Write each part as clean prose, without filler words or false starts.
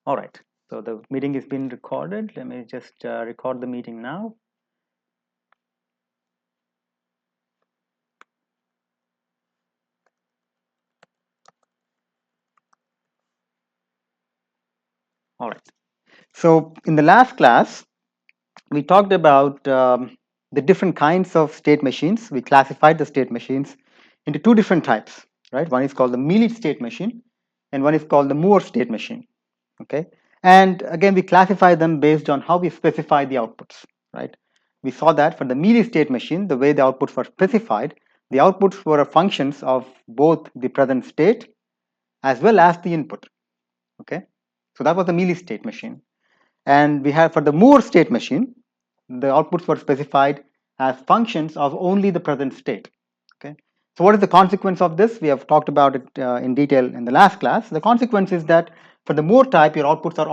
All right, so the meeting is being recorded. Let me just record the meeting now. All right, so in the last class, we talked about the different kinds of state machines. We classified the state machines into two different types, right? One is called the Mealy state machine, and one is called the Moore state machine. Okay, and again, we classify them based on how we specify the outputs, right? We saw that for the Mealy state machine, the way the outputs were specified, the outputs were functions of both the present state as well as the input. Okay, so that was the Mealy state machine. And we have for the Moore state machine, the outputs were specified as functions of only the present state. Okay, so what is the consequence of this? We have talked about it in detail in the last class. The consequence is that for the Moore type, your outputs are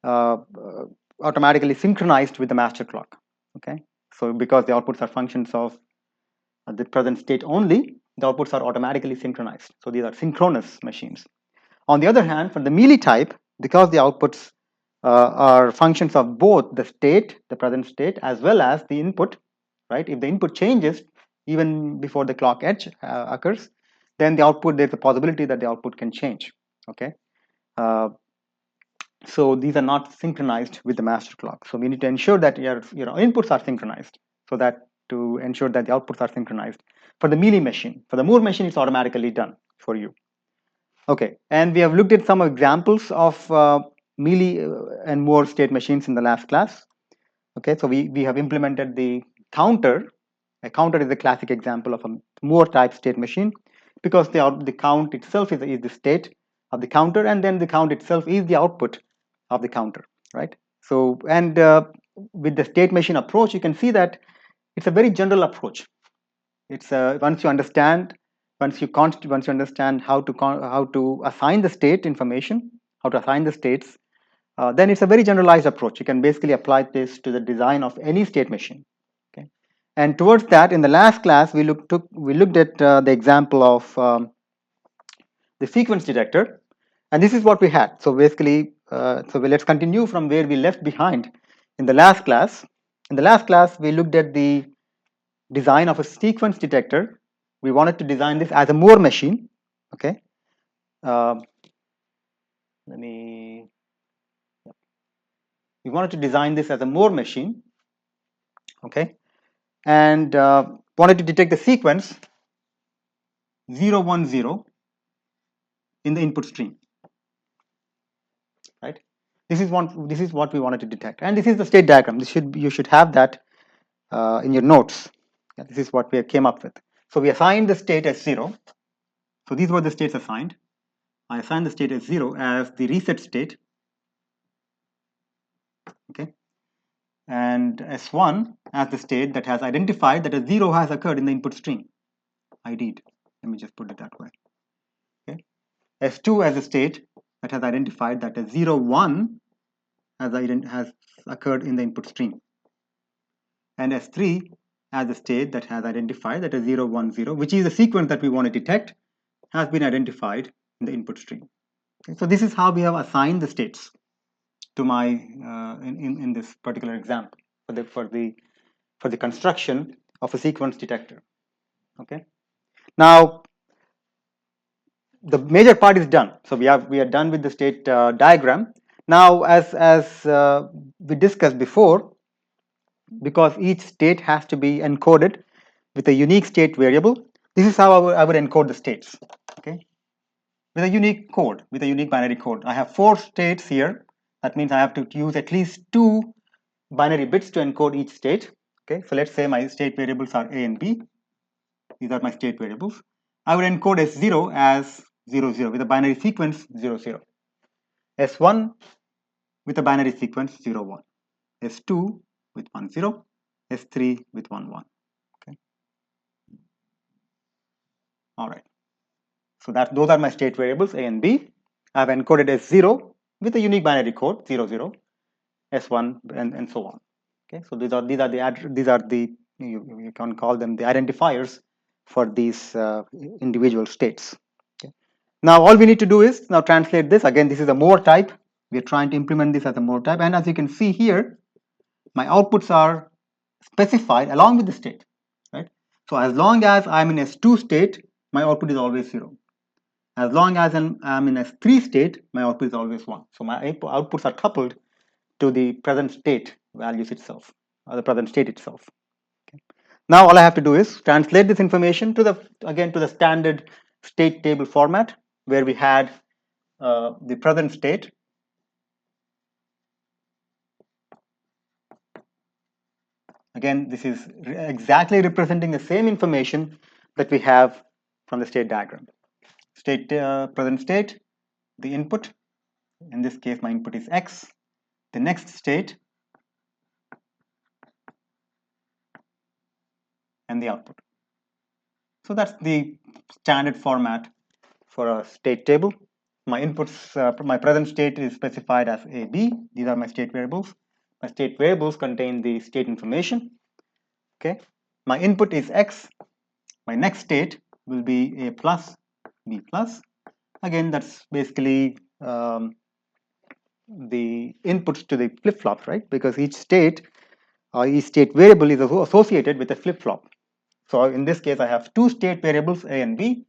uh, automatically synchronized with the master clock. Okay, so because the outputs are functions of the present state only, the outputs are automatically synchronized. So these are synchronous machines. On the other hand, for the Mealy type, because the outputs are functions of both the state, the present state, as well as the input, right? If the input changes even before the clock edge occurs, then the output, there's a possibility that the output can change. Okay. Uh, so these are not synchronized with the master clock. So we need to ensure that your inputs are synchronized, so that to ensure that the outputs are synchronized. For the Mealy machine, for the Moore machine, it's automatically done for you. Okay, and we have looked at some examples of Mealy and Moore state machines in the last class. Okay, so we have implemented the counter. A counter is a classic example of a Moore type state machine because the count itself is the state of the counter, and then the count itself is the output of the counter, right? So, and with the state machine approach, you can see that it's a very general approach. It's once you understand, once you understand how to assign the state information, how to assign the states, then it's a very generalized approach. You can basically apply this to the design of any state machine. Okay, and towards that, in the last class, we looked at the example of the sequence detector, and this is what we had. So basically, let's continue from where we left behind in the last class. In the last class, we looked at the design of a sequence detector. We wanted to design this as a Moore machine. Okay, uh, let me. We wanted to design this as a Moore machine. Okay, and wanted to detect the sequence 010 in the input stream. Right. This is what we wanted to detect, and this is the state diagram. You should have that in your notes. Yeah, this is what we came up with. So we assigned the state as 0. So these were the states assigned. I assigned the state as 0 as the reset state. Okay, and S1 as the state that has identified that a 0 has occurred in the input stream. I did. Let me just put it that way. Okay, S2 as a state that has identified that a 0, 1 has occurred in the input stream, and S3 as a state that has identified that a 0, 1, 0, which is the sequence that we want to detect, has been identified in the input stream. Okay, so this is how we have assigned the states to my in this particular example for the construction of a sequence detector. Okay, now the major part is done. So we are done with the state diagram. Now, as we discussed before, because each state has to be encoded with a unique state variable, this is how I would encode the states. Okay, with a unique code, with a unique binary code. I have 4 states here. That means I have to use at least 2 binary bits to encode each state. Okay, so let's say my state variables are A and B. These are my state variables. I would encode S0 as 00 with a binary sequence 00. S1 with a binary sequence 01. S2 with 10. S3 with 11. Okay. All right. So those are my state variables A and B. I have encoded S0 with a unique binary code 00, S1, and so on. Okay. So these are the you can call them the identifiers for these individual states. Okay. Now all we need to do is now translate this. Again, this is a more type. We're trying to implement this as a more type. And as you can see here, my outputs are specified along with the state, right? So as long as I'm in S2 state, my output is always 0. As long as I'm in S3 state, my output is always 1. So my outputs are coupled to the present state values itself, or the present state itself. Okay. Now all I have to do is translate this information to the standard state table format where we had the present state. Again, this is exactly representing the same information that we have from the state diagram. Present state, the input. In this case, my input is X. The next state and the output. So that's the standard format for a state table. My inputs, my present state is specified as A, B. These are my state variables. My state variables contain the state information. Okay. My input is X. My next state will be A plus, B plus. Again, that's basically the inputs to the flip-flop, right? Because each state variable is associated with a flip-flop. So in this case, I have two state variables, A and B.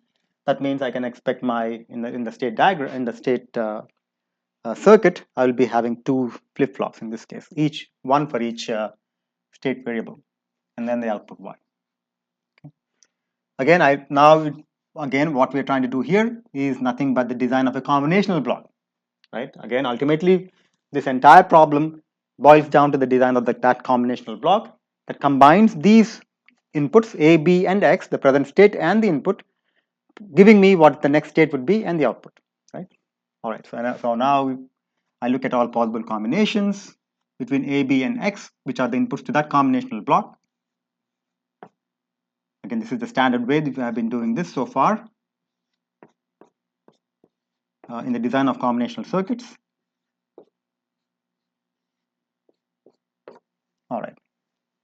That means I can expect my, in the state diagram, in the state circuit, I will be having two flip-flops in this case, one for each state variable, and then the output Y. Okay. Again, what we're trying to do here is nothing but the design of a combinational block, right? Again, ultimately, this entire problem boils down to the design of that combinational block that combines these inputs A, B, and X, the present state and the input, giving me what the next state would be and the output, right? All right, so now I look at all possible combinations between A, B, and X, which are the inputs to that combinational block. Again, this is the standard way that we have been doing this so far in the design of combinational circuits. All right,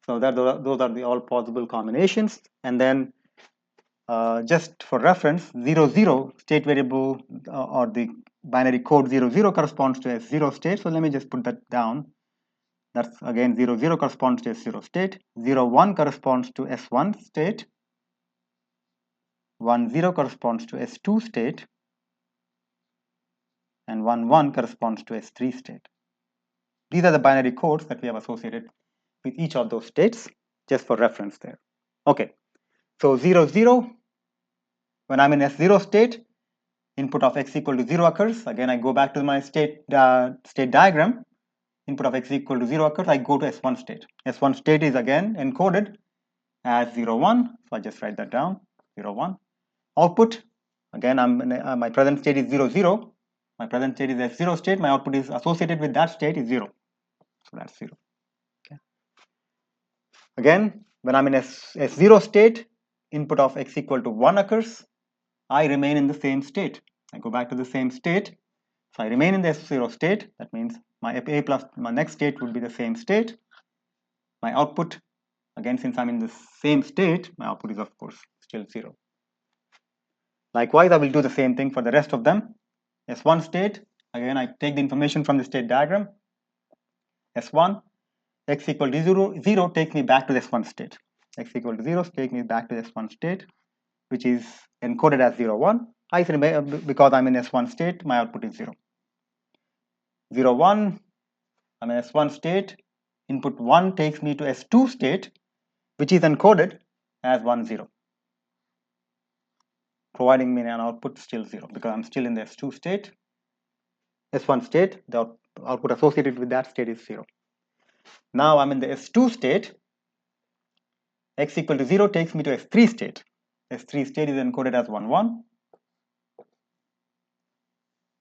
so those are the all possible combinations. And then just for reference, 0, 0 state variable or the binary code 0, 0 corresponds to S0 state. So let me just put that down. That's again 0, 0 corresponds to S0 state. 0, 1 corresponds to S1 state. 1, 0 corresponds to S2 state. And 1, 1 corresponds to S3 state. These are the binary codes that we have associated with each of those states, just for reference there. Okay, so 0, 0, when I'm in S0 state, input of X equal to 0 occurs. Again, I go back to my state diagram. Input of X equal to 0 occurs. I go to S1 state. S1 state is again encoded as 0, 1. So I just write that down, 0, 1. Output, again, my present state is 0, 0. My present state is S0 state. My output is associated with that state is 0. So that's 0. Okay. Again, when I'm in S0 state, input of X equal to 1 occurs. I remain in the same state. I go back to the same state. So I remain in the S0 state. That means my A plus my next state would be the same state. My output, again, since I'm in the same state, my output is of course still 0. Likewise, I will do the same thing for the rest of them. S1 state, again, I take the information from the state diagram. S1, X equal to 0, 0 takes me back to the S1 state. X equal to 0 takes me back to the S1 state, which is encoded as 0, 1. Because I'm in S1 state, my output is 0. 0, 1, I'm in S1 state. Input 1 takes me to S2 state, which is encoded as 1, 0, providing me an output still 0 because I'm still in the S2 state. S1 state, the output associated with that state is 0. Now I'm in the S2 state. X equal to 0 takes me to S3 state. S3 state is encoded as 1, 1.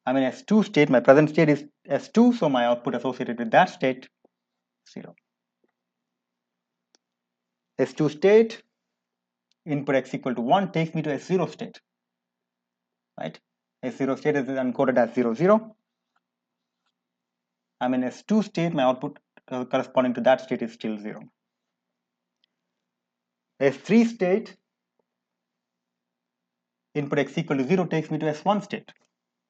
I'm in S2 state. My present state is S2, so my output associated with that state, 0. S2 state, input X equal to 1 takes me to S0 state, right? S0 state is encoded as 0, 0. I'm in S2 state. My output corresponding to that state is still 0. S3 state, input x equal to 0 takes me to S1 state.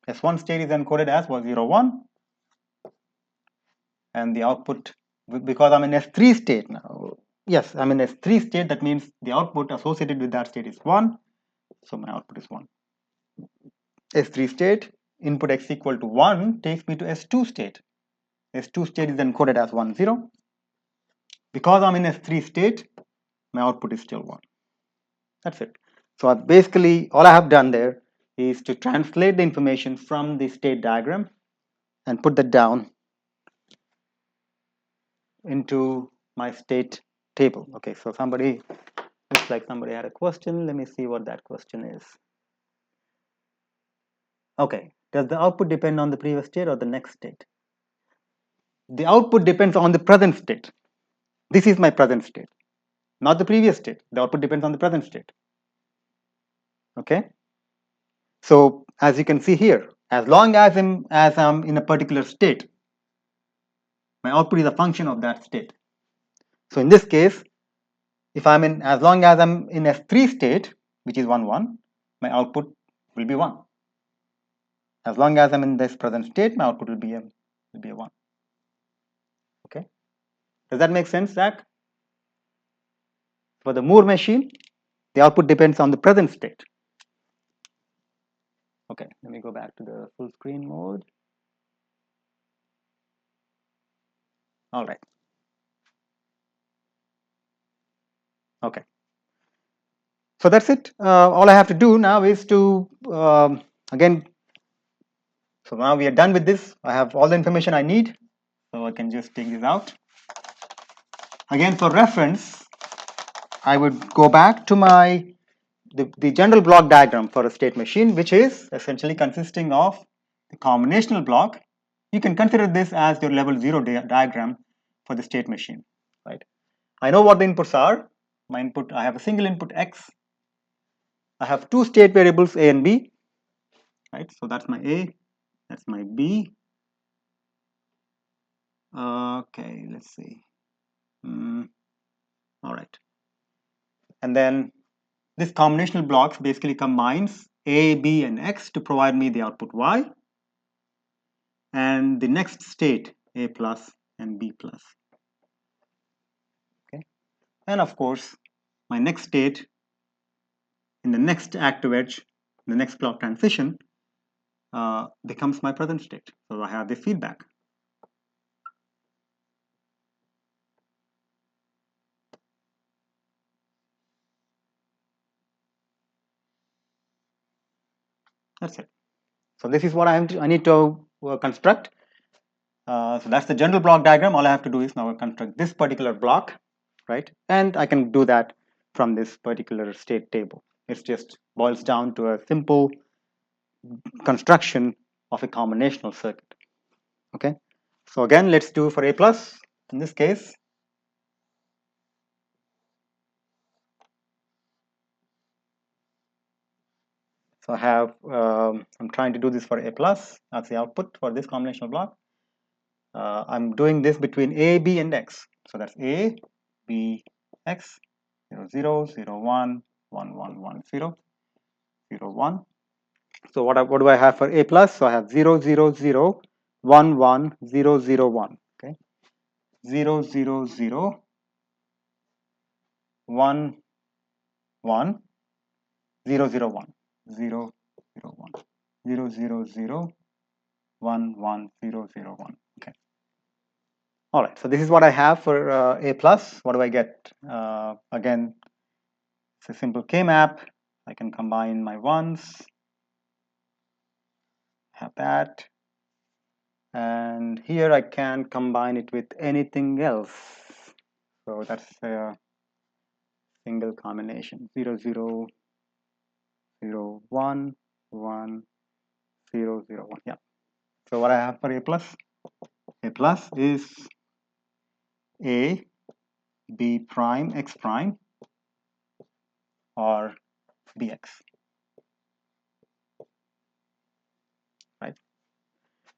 S1 state is encoded as what, 0, 1, and the output, because I'm in S3 state now, yes, I'm in S3 state, that means the output associated with that state is 1, so my output is 1. S3 state, input x equal to 1 takes me to S2 state. S2 state is encoded as 1, 0. Because I'm in S3 state, my output is still 1. That's it. So basically, all I have done there is to translate the information from the state diagram and put that down into my state table. Okay, so looks like somebody had a question. Let me see what that question is. Okay, does the output depend on the previous state or the next state? The output depends on the present state. This is my present state, not the previous state. The output depends on the present state. Okay, so as you can see here, as long as I'm in a particular state, my output is a function of that state. So in this case, if as long as I'm in S3 state, which is 1, 1, my output will be 1. As long as I'm in this present state, my output will be a 1. Okay, does that make sense, Zach? For the Moore machine, the output depends on the present state. Okay, let me go back to the full screen mode. All right. Okay. So that's it. All I have to do now is to, again, so now we are done with this. I have all the information I need. So I can just take this out. Again, for reference, I would go back to the general block diagram for a state machine, which is essentially consisting of the combinational block. You can consider this as your level 0 diagram for the state machine, right? I know what the inputs are. My input, I have a single input x. I have two state variables a and b, right? So that's my a, that's my b. Okay, let's see. All right. And then this combinational blocks basically combines a, b, and x to provide me the output y. And the next state, a plus and b plus. Okay. And of course, my next state in the next active edge, the next clock transition, becomes my present state. So I have the feedback. That's it. So this is what I need to construct. So that's the general block diagram. All I have to do is now construct this particular block, right? And I can do that from this particular state table. It just boils down to a simple construction of a combinational circuit. Okay. So again, let's do for A plus in this case. So I have, I'm trying to do this for A plus, that's the output for this combinational block. I'm doing this between A, B, and X. So that's A, B, X, 0, 0, 0, 1, 1, 1, 1, 0, 0, 1. So what do I have for A plus? So I have 0, 0, 0, 1, 1, 0, 0, 1. Okay. 0, 0, 0, 1, 1, 0, 0, 1, 0, 0, 1, 0, 0, 0, 1, 1, 0, 0, 1. Okay. All right. So this is what I have for A plus. What do I get? Again, it's a simple K map. I can combine my ones. Have that. And here I can combine it with anything else. So that's a single combination. 0, 0, 0, 1, 1, 0, 0, 1. Yeah. So what I have for A plus is A, B prime, X prime, or Bx. Right.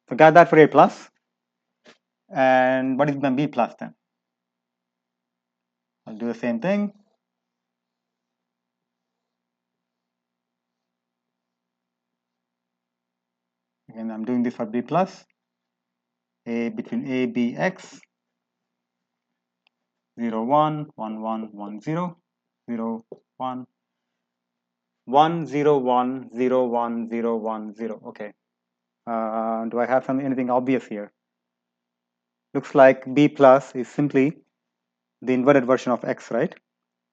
So got that for A plus. And what is my B plus then? I'll do the same thing. Again, I'm doing this for B plus, A between A, B, X, 0, 1, 1, 1, 1, 0, 0, 1, 1, 0, 1, 0, 1, 0, 1, 0. Okay. Do I have anything obvious here? Looks like B plus is simply the inverted version of X, right?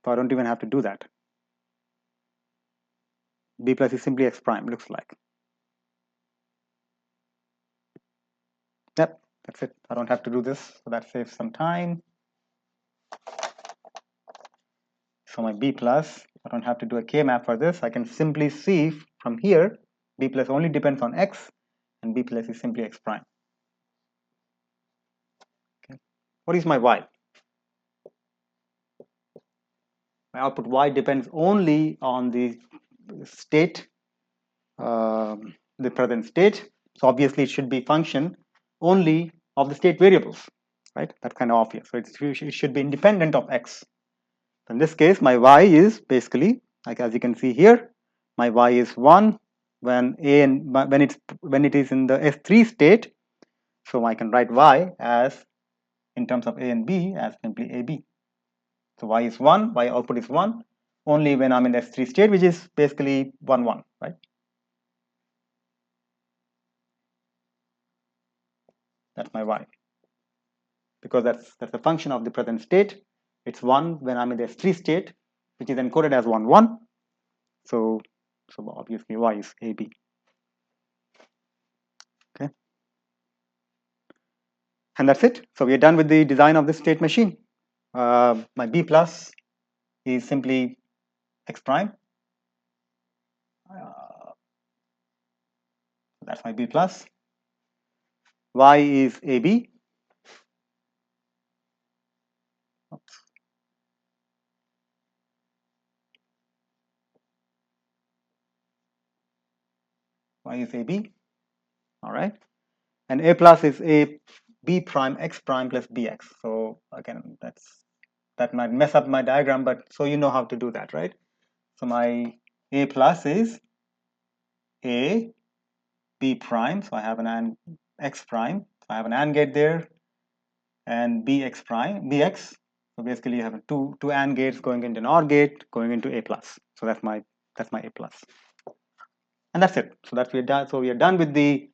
So I don't even have to do that. B plus is simply X prime, looks like. Yep, that's it. I don't have to do this, so that saves some time. So my B plus, I don't have to do a K map for this. I can simply see from here, B plus only depends on X, and B plus is simply X prime. Okay. What is my Y? My output Y depends only on the state, the present state. So obviously it should be function only of the state variables, right? That's kind of obvious. So it should be independent of X. In this case, my Y is basically, like as you can see here, my Y is 1 when A and when it is in the S3 state. So I can write Y as in terms of A and B as simply AB. So Y is 1, Y output is 1 only when I'm in S3 state, which is basically 1, 1, right? That's my Y. Because that's a function of the present state. It's 1 when I'm in the S3 state, which is encoded as 1, 1. So obviously Y is AB. Okay. And that's it. So we are done with the design of this state machine. My B plus is simply X prime. That's my B plus. Y is AB. Oops. Y is AB. All right. And A plus is A B prime X prime plus BX. So again, that might mess up my diagram, but so you know how to do that, right? So my A plus is A B prime. So I have an AND X prime. So I have an AND gate there, and BX prime BX. So basically, you have two AND gates going into an OR gate, going into A plus. So that's my A plus, and that's it. So that's we are done. So we are done with the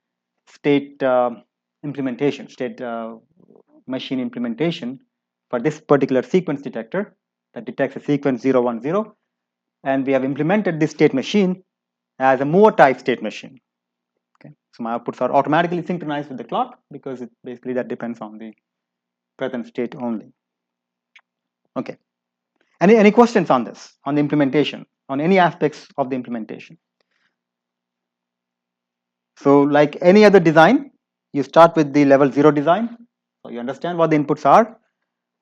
state implementation, state machine implementation for this particular sequence detector that detects a sequence 0, 1, 0, and we have implemented this state machine as a Moore type state machine. Okay, so my outputs are automatically synchronized with the clock because it basically that depends on the present state only. Okay. Any questions on this, on the implementation, on any aspects of the implementation? So like any other design, you start with the level 0 design. So you understand what the inputs are,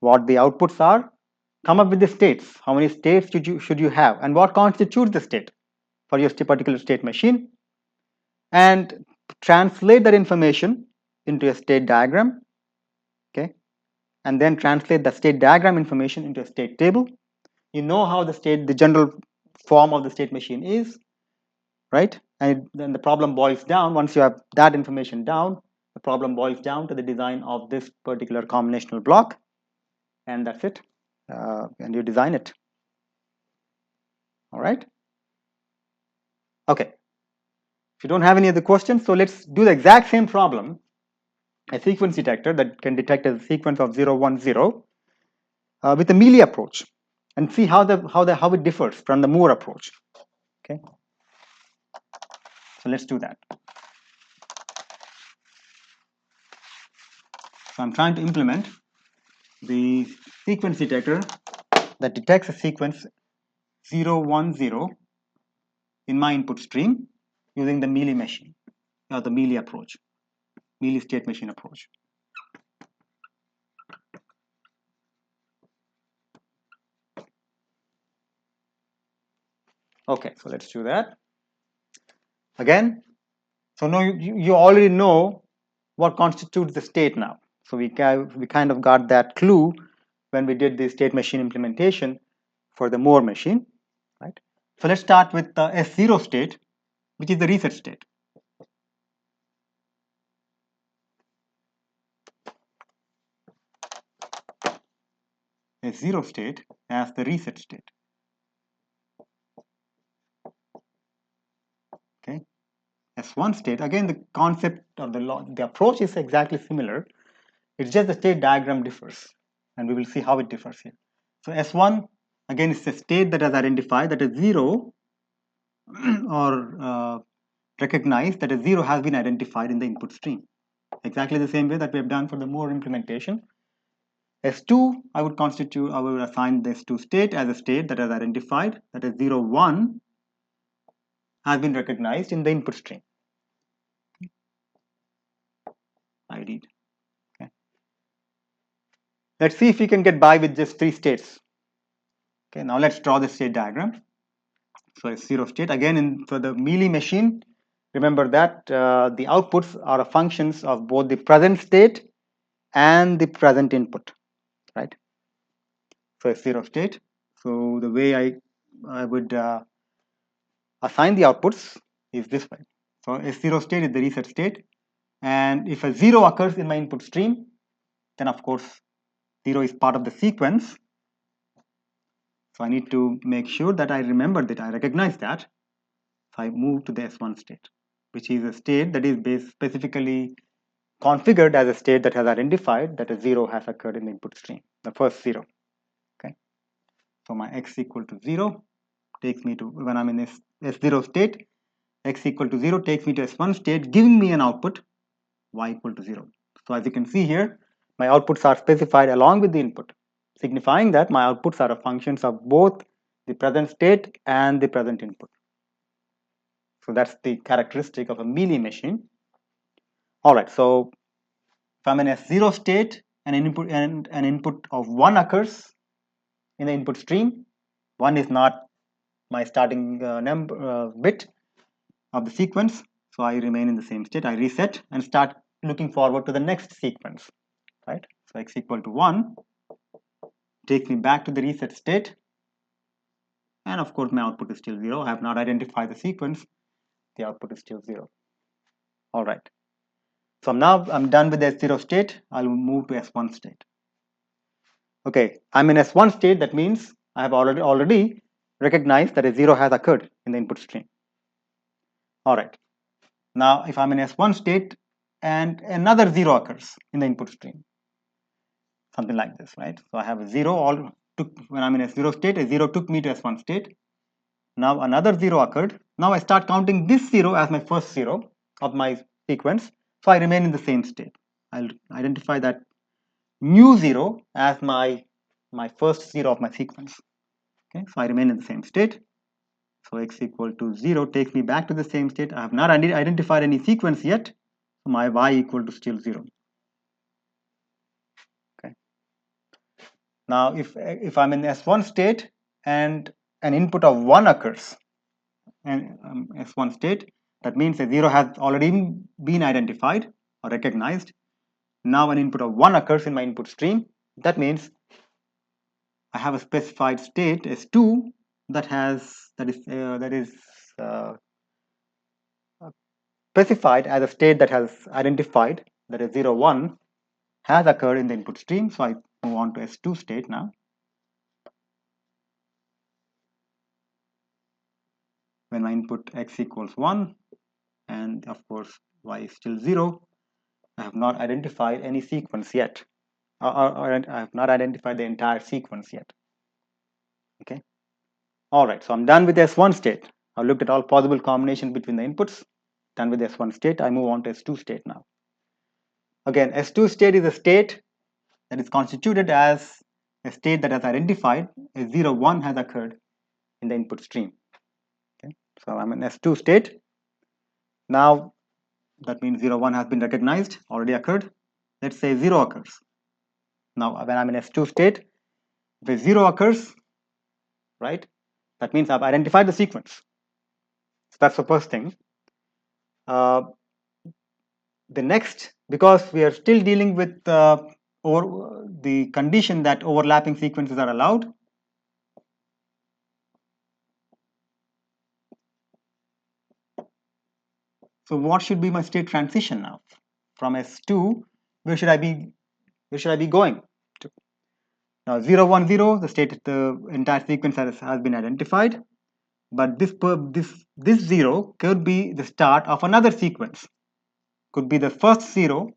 what the outputs are, come up with the states. How many states should you have, and what constitutes the state for your particular state machine, and translate that information into a state diagram. Okay, and then translate the state diagram information into a state table. You know how the general form of the state machine is, right? And then the problem boils down, once you have that information down, the problem boils down to the design of this particular combinational block, and that's it. And you design it. All right. Okay. If you don't have any other questions, so let's do the exact same problem, a sequence detector that can detect a sequence of 0, 1, 0 with the Mealy approach, and see how it differs from the Moore approach. Okay. So let's do that. So I'm trying to implement the sequence detector that detects a sequence 0, 1, 0 in my input stream using the Mealy machine, or the Mealy approach, Mealy state machine approach. Okay, so let's do that. Again, so now you already know what constitutes the state now. So we kind of got that clue when we did the state machine implementation for the Moore machine, right? So let's start with the S0 state, which is the reset state. S0 state as the reset state. Okay, S1 state, again the concept or the approach is exactly similar. It's just the state diagram differs, and we will see how it differs here. So S1 again is a state that is identified, that is 0 or recognized that a 0 has been identified in the input stream. Exactly the same way that we have done for the Moore implementation. S2, I would assign the S2 state as a state that is identified, that is 0, 1 has been recognized in the input stream. ID. Okay. Let's see if we can get by with just 3 states. Okay, now let's draw the state diagram. So S0 state, again for the Mealy machine, remember that the outputs are functions of both the present state and the present input, right? So S0 state. So the way I would assign the outputs is this way. So S0 state is the reset state, and if a 0 occurs in my input stream, then of course 0 is part of the sequence. So I need to make sure that I remember that, I recognize that. So I move to the S1 state, which is a state that is specifically configured as a state that has identified that a 0 has occurred in the input stream, the first 0. Okay. So my x equal to 0 takes me to, when I'm in S0 state, x equal to 0 takes me to S1 state, giving me an output y equal to 0. So as you can see here, my outputs are specified along with the input, signifying that my outputs are functions of both the present state and the present input. So that's the characteristic of a Mealy machine. All right, so if I'm in S0 state and an input of 1 occurs in the input stream, 1 is not my starting bit of the sequence, so I remain in the same state. I reset and start looking forward to the next sequence, right? So x equal to 1 takes me back to the reset state, and of course my output is still 0. I have not identified the sequence, the output is still 0. All right, so now I'm done with the S0 state. I'll move to S1 state. Okay, I'm in S1 state. That means I have already recognized that a 0 has occurred in the input stream. All right, now if I'm in S1 state and another 0 occurs in the input stream, something like this, right? So I have a 0 when I'm in S0 state, a 0 took me to S1 state. Now another 0 occurred. Now I start counting this 0 as my first 0 of my sequence. So I remain in the same state. I'll identify that new 0 as my first 0 of my sequence. Okay, so I remain in the same state. So x equal to 0 takes me back to the same state. I have not identified any sequence yet. So my y equal to still 0. Okay. Now if I'm in S1 state and an input of 1 occurs, and S1 state, that means a 0 has already been identified or recognized. Now an input of 1 occurs in my input stream. That means I have a specified state S2 that is uh, specified as a state that has identified that a 0, 1 has occurred in the input stream. So I move on to S2 state now. When my input x equals 1 and of course y is still 0, I have not identified any sequence yet, or I have not identified the entire sequence yet. Okay. All right, so I'm done with S1 state. I've looked at all possible combinations between the inputs. Done with S1 state. I move on to S2 state now. Again, S2 state is a state that is constituted as a state that has identified a 0, 1 has occurred in the input stream. Okay, so I'm in S2 state. Now that means 0, 1 has been recognized, already occurred. Let's say 0 occurs. Now when I'm in S2 state, if a 0 occurs, right, that means I've identified the sequence. So that's the first thing. The next, because we are still dealing with the condition that overlapping sequences are allowed, so what should be my state transition now from S2? Where should I be going to? Now 0, 1, 0, the entire sequence has been identified, but this 0 could be the start of another sequence, could be the first 0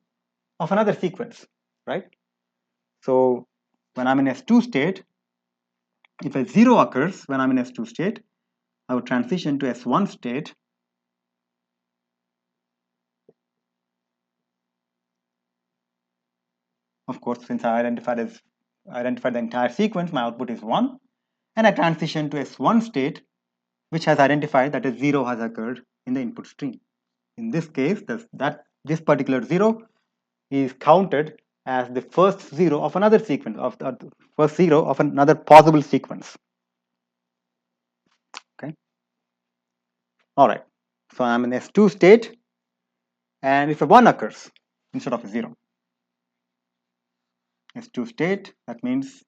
of another sequence, right? So when I'm in S2 state, if a 0 occurs when I'm in S2 state, I would transition to S1 state. Of course, since I identified the entire sequence, my output is 1, and I transition to S1 state, which has identified that a 0 has occurred in the input stream. In this case, this particular 0 is counted as the first 0 of another sequence, of the first 0 of another possible sequence. Okay. All right. So I'm in S2 state, and if a 1 occurs instead of a 0, S2 state, that means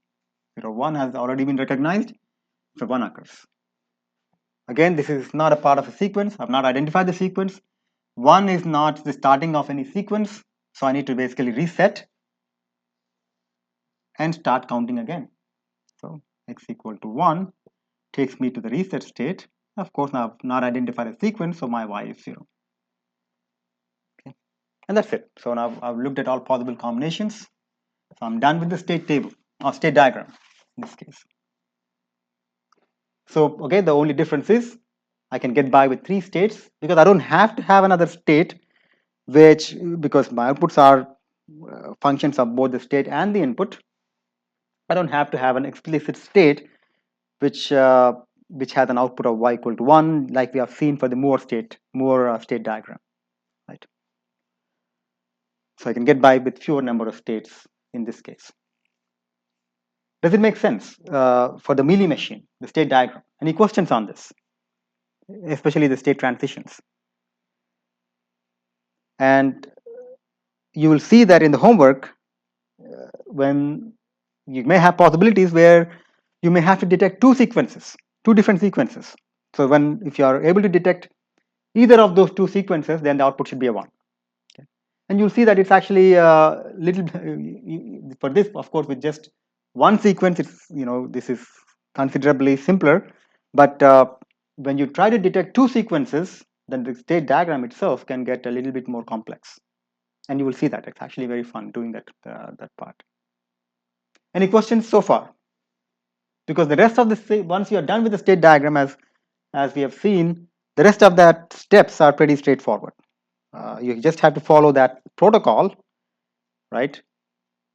0, 1 has already been recognized if a 1 occurs. Again, this is not a part of a sequence. I've not identified the sequence. 1 is not the starting of any sequence, so I need to basically reset and start counting again. So x equal to 1 takes me to the reset state. Of course, now I've not identified a sequence, so my y is 0. Okay. And that's it. So now I've looked at all possible combinations. So I'm done with the state table or state diagram in this case. So, okay, the only difference is I can get by with 3 states because I don't have to have another state, which, because my outputs are functions of both the state and the input, I don't have to have an explicit state which has an output of y equal to 1, like we have seen for the Moore state diagram, right? So I can get by with fewer number of states in this case. Does it make sense for the Mealy machine, the state diagram? Any questions on this, especially the state transitions? And you will see that in the homework, when you may have possibilities where you may have to detect two different sequences. So if you are able to detect either of those two sequences, then the output should be a 1. Okay. And you'll see that it's actually a little for this, of course, with just one sequence, this is considerably simpler. But when you try to detect two sequences, then the state diagram itself can get a little bit more complex. And you will see that it's actually very fun doing that part. Any questions so far? Because the rest of the once you are done with the state diagram, as we have seen, the rest of that steps are pretty straightforward. You just have to follow that protocol, right?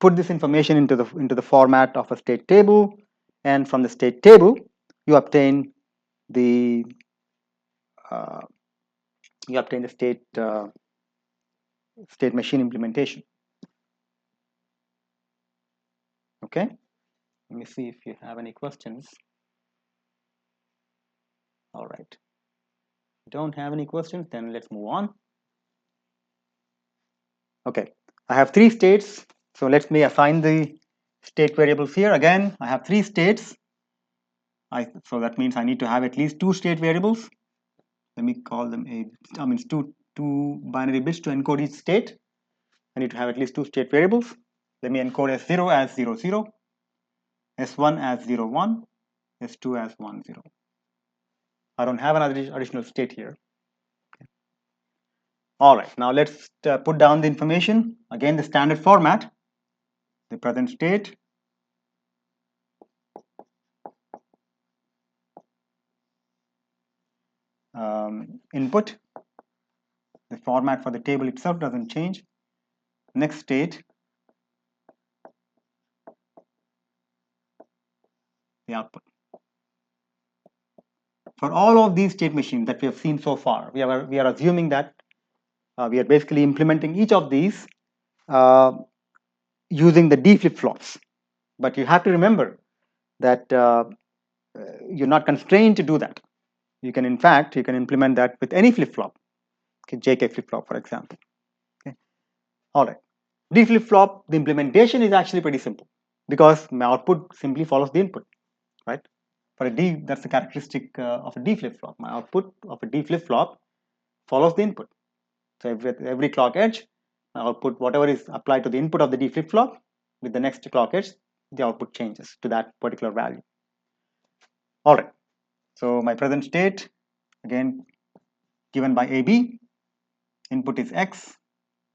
Put this information into the format of a state table, and from the state table, you obtain the state machine implementation. Okay. Let me see if you have any questions. All right. Don't have any questions, then let's move on. Okay, I have 3 states, so let me assign the state variables here. Again, I have 3 states. So that means I need to have at least 2 state variables. Let me call them two binary bits to encode each state. I need to have at least 2 state variables. Let me encode S0 as 0, 0, S1 as 0, 1, S2 as 1, 0. I don't have another additional state here. Okay. All right, now let's put down the information. Again, the standard format, the present state, input. The format for the table itself doesn't change. Next state, the output. For all of these state machines that we have seen so far, we are assuming that we are basically implementing each of these using the D flip-flops. But you have to remember that you're not constrained to do that. You can implement that with any flip-flop, okay, JK flip-flop, for example. Okay. All right. D flip-flop, the implementation is actually pretty simple because my output simply follows the input, right? For a D, that's the characteristic of a D flip-flop. My output of a D flip-flop follows the input. So every clock edge, my output, whatever is applied to the input of the D flip-flop with the next clock edge, the output changes to that particular value. All right. So my present state, again, given by AB, input is X,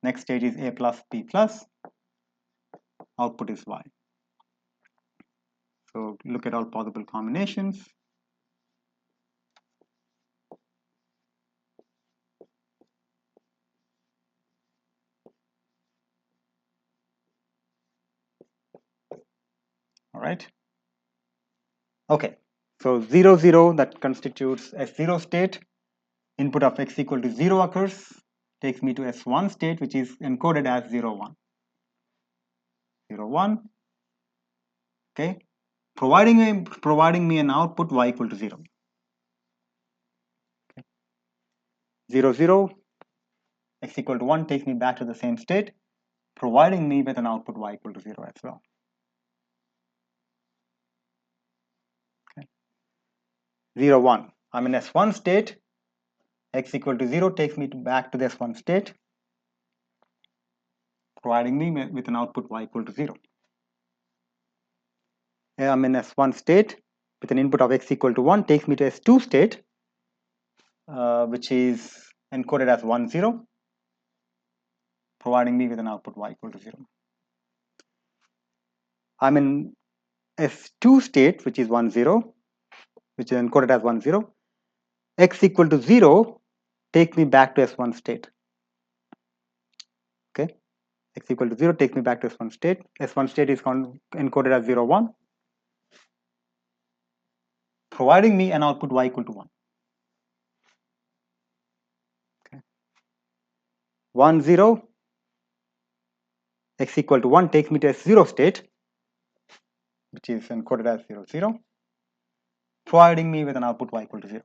next state is A plus B plus, output is Y. So look at all possible combinations. All right. Okay. So 0, 0, that constitutes S0 state. Input of X equal to 0 occurs, takes me to S1 state, which is encoded as 0, 1. 0, 1. Okay. Providing me an output Y equal to 0. Okay. 0, 0, X equal to 1 takes me back to the same state, providing me with an output Y equal to 0 as well. Okay. 0, 1. I'm in S1 state. X equal to 0 takes me back to the S1 state, providing me with an output Y equal to 0. I'm in S1 state with an input of X equal to 1, takes me to S2 state, which is encoded as 1, 0, providing me with an output Y equal to 0. I'm in S2 state, which is 1, 0, which is encoded as 1, 0. X equal to 0 takes me back to S1 state. Okay, X equal to 0 takes me back to S1 state. S1 state is encoded as 0, 1, providing me an output Y equal to 1. Okay. 1, 0, X equal to 1 takes me to S0 state, which is encoded as 0, 0, providing me with an output Y equal to 0.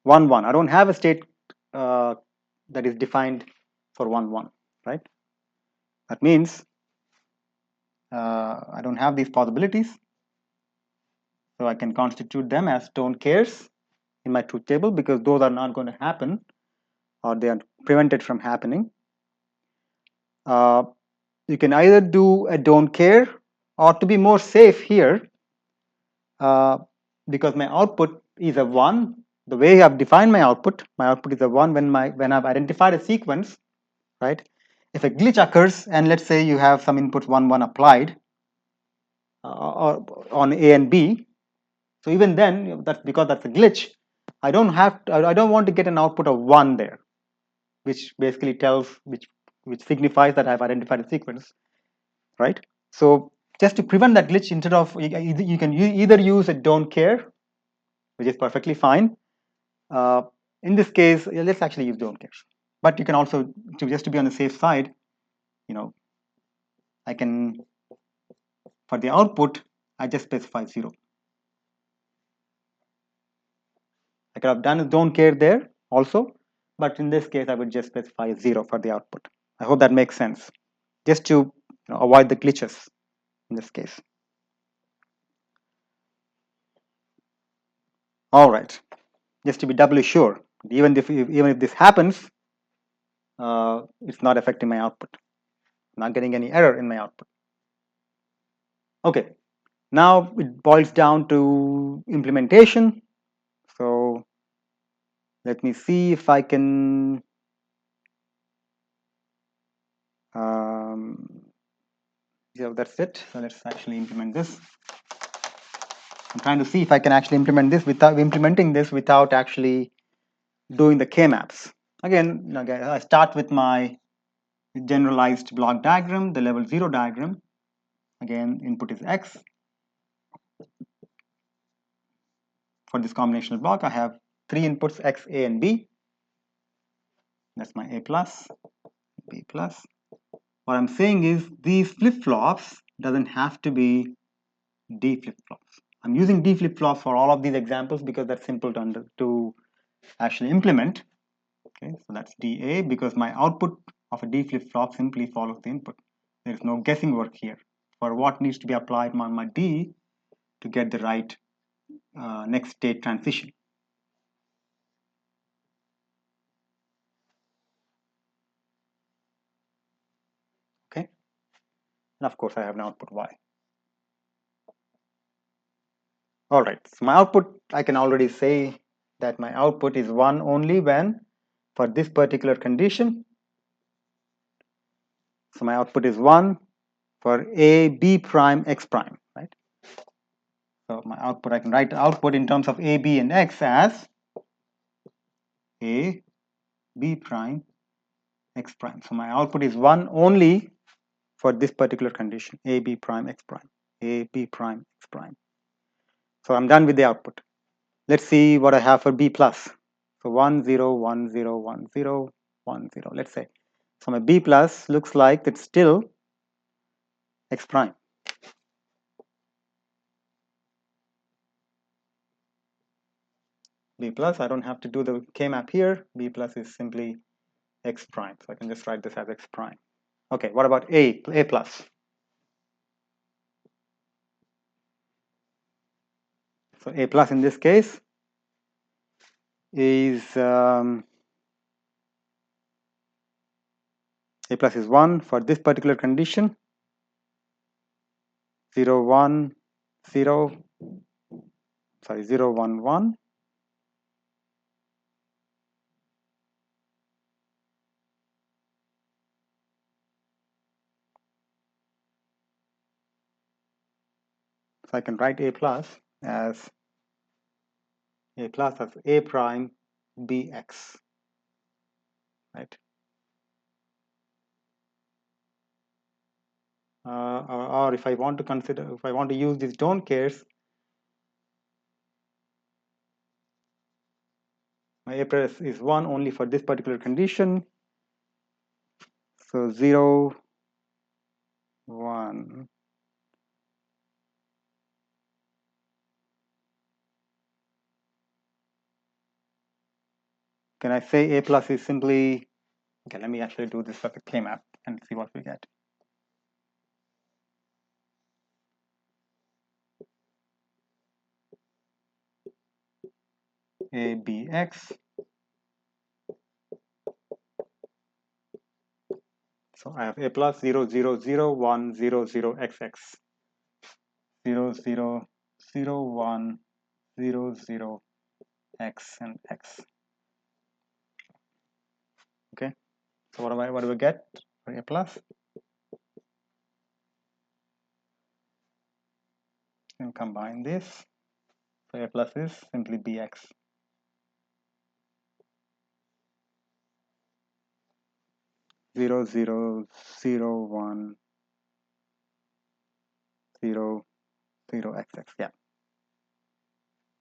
1, 1. I don't have a state that is defined for 1, 1, right? That means I don't have these possibilities. So I can constitute them as don't cares in my truth table because those are not going to happen or they are prevented from happening. You can either do a don't care or to be more safe here, because my output is a 1. The way I've defined my output is a 1 when I've identified a sequence, right? If a glitch occurs and let's say you have some input 1, 1 applied or on A and B, so even then, that's because that's a glitch. I don't want to get an output of 1 there, which basically which signifies that I've identified a sequence, right? So just to prevent that glitch, instead of you can either use a don't care, which is perfectly fine. In this case, let's actually use don't care. But you can also, just to be on the safe side, I can, for the output, I just specify 0. I could have done a don't care there also, but in this case, I would just specify 0 for the output. I hope that makes sense, just to avoid the glitches in this case. All right, just to be doubly sure, even if this happens, it's not affecting my output. I'm not getting any error in my output. Okay, now it boils down to implementation. So let me see if I can yeah, that's it. So let's actually implement this. I'm trying to see if I can actually implement this without actually doing the K-maps. Again, I start with my generalized block diagram, the level 0 diagram. Again, input is X. For this combinational block, I have 3 inputs, X, A, and B. That's my A plus, B plus. What I'm saying is these flip-flops doesn't have to be D flip-flops. I'm using D flip-flops for all of these examples because that's simple to actually implement. Okay, so that's DA because my output of a D flip-flop simply follows the input. There is no guessing work here for what needs to be applied on my D to get the right next state transition. Okay, And of course, I have an output y. All right, so my output, I can already say that my output is 1 only when, for this particular condition, so my output is 1 for a b prime x prime, right? So my output, I can write output in terms of a, b, and x as a b prime x prime. So my output is 1 only for this particular condition, a b prime x prime, a b prime x prime. So I'm done with the output. Let's see what I have for b plus. So 1 0 1 0 1 0 1 0, let's say. So my b plus looks like it's still x prime. B plus, I don't have to do the k-map here. B plus is simply x prime. So I can just write this as x prime. Okay, what about a plus? So a plus in this case is a plus is 1 for this particular condition. 0 1 0, sorry, 0 1 1. So I can write a plus as a prime bx, right? Or if I want to consider, if I want to use these don't cares, my a plus is 1 only for this particular condition. So 0 1. Can I say a plus is simply, okay, let me actually do this for the k-map and see what we get. A bx. So I have a plus 0 0 0 1 0 0 xx. 0 0 0 1 0 0 x and x. Okay, so what do we get for a plus? And combine this. So a plus is simply bx. 0 0 0 1 0 0 xx. Yeah,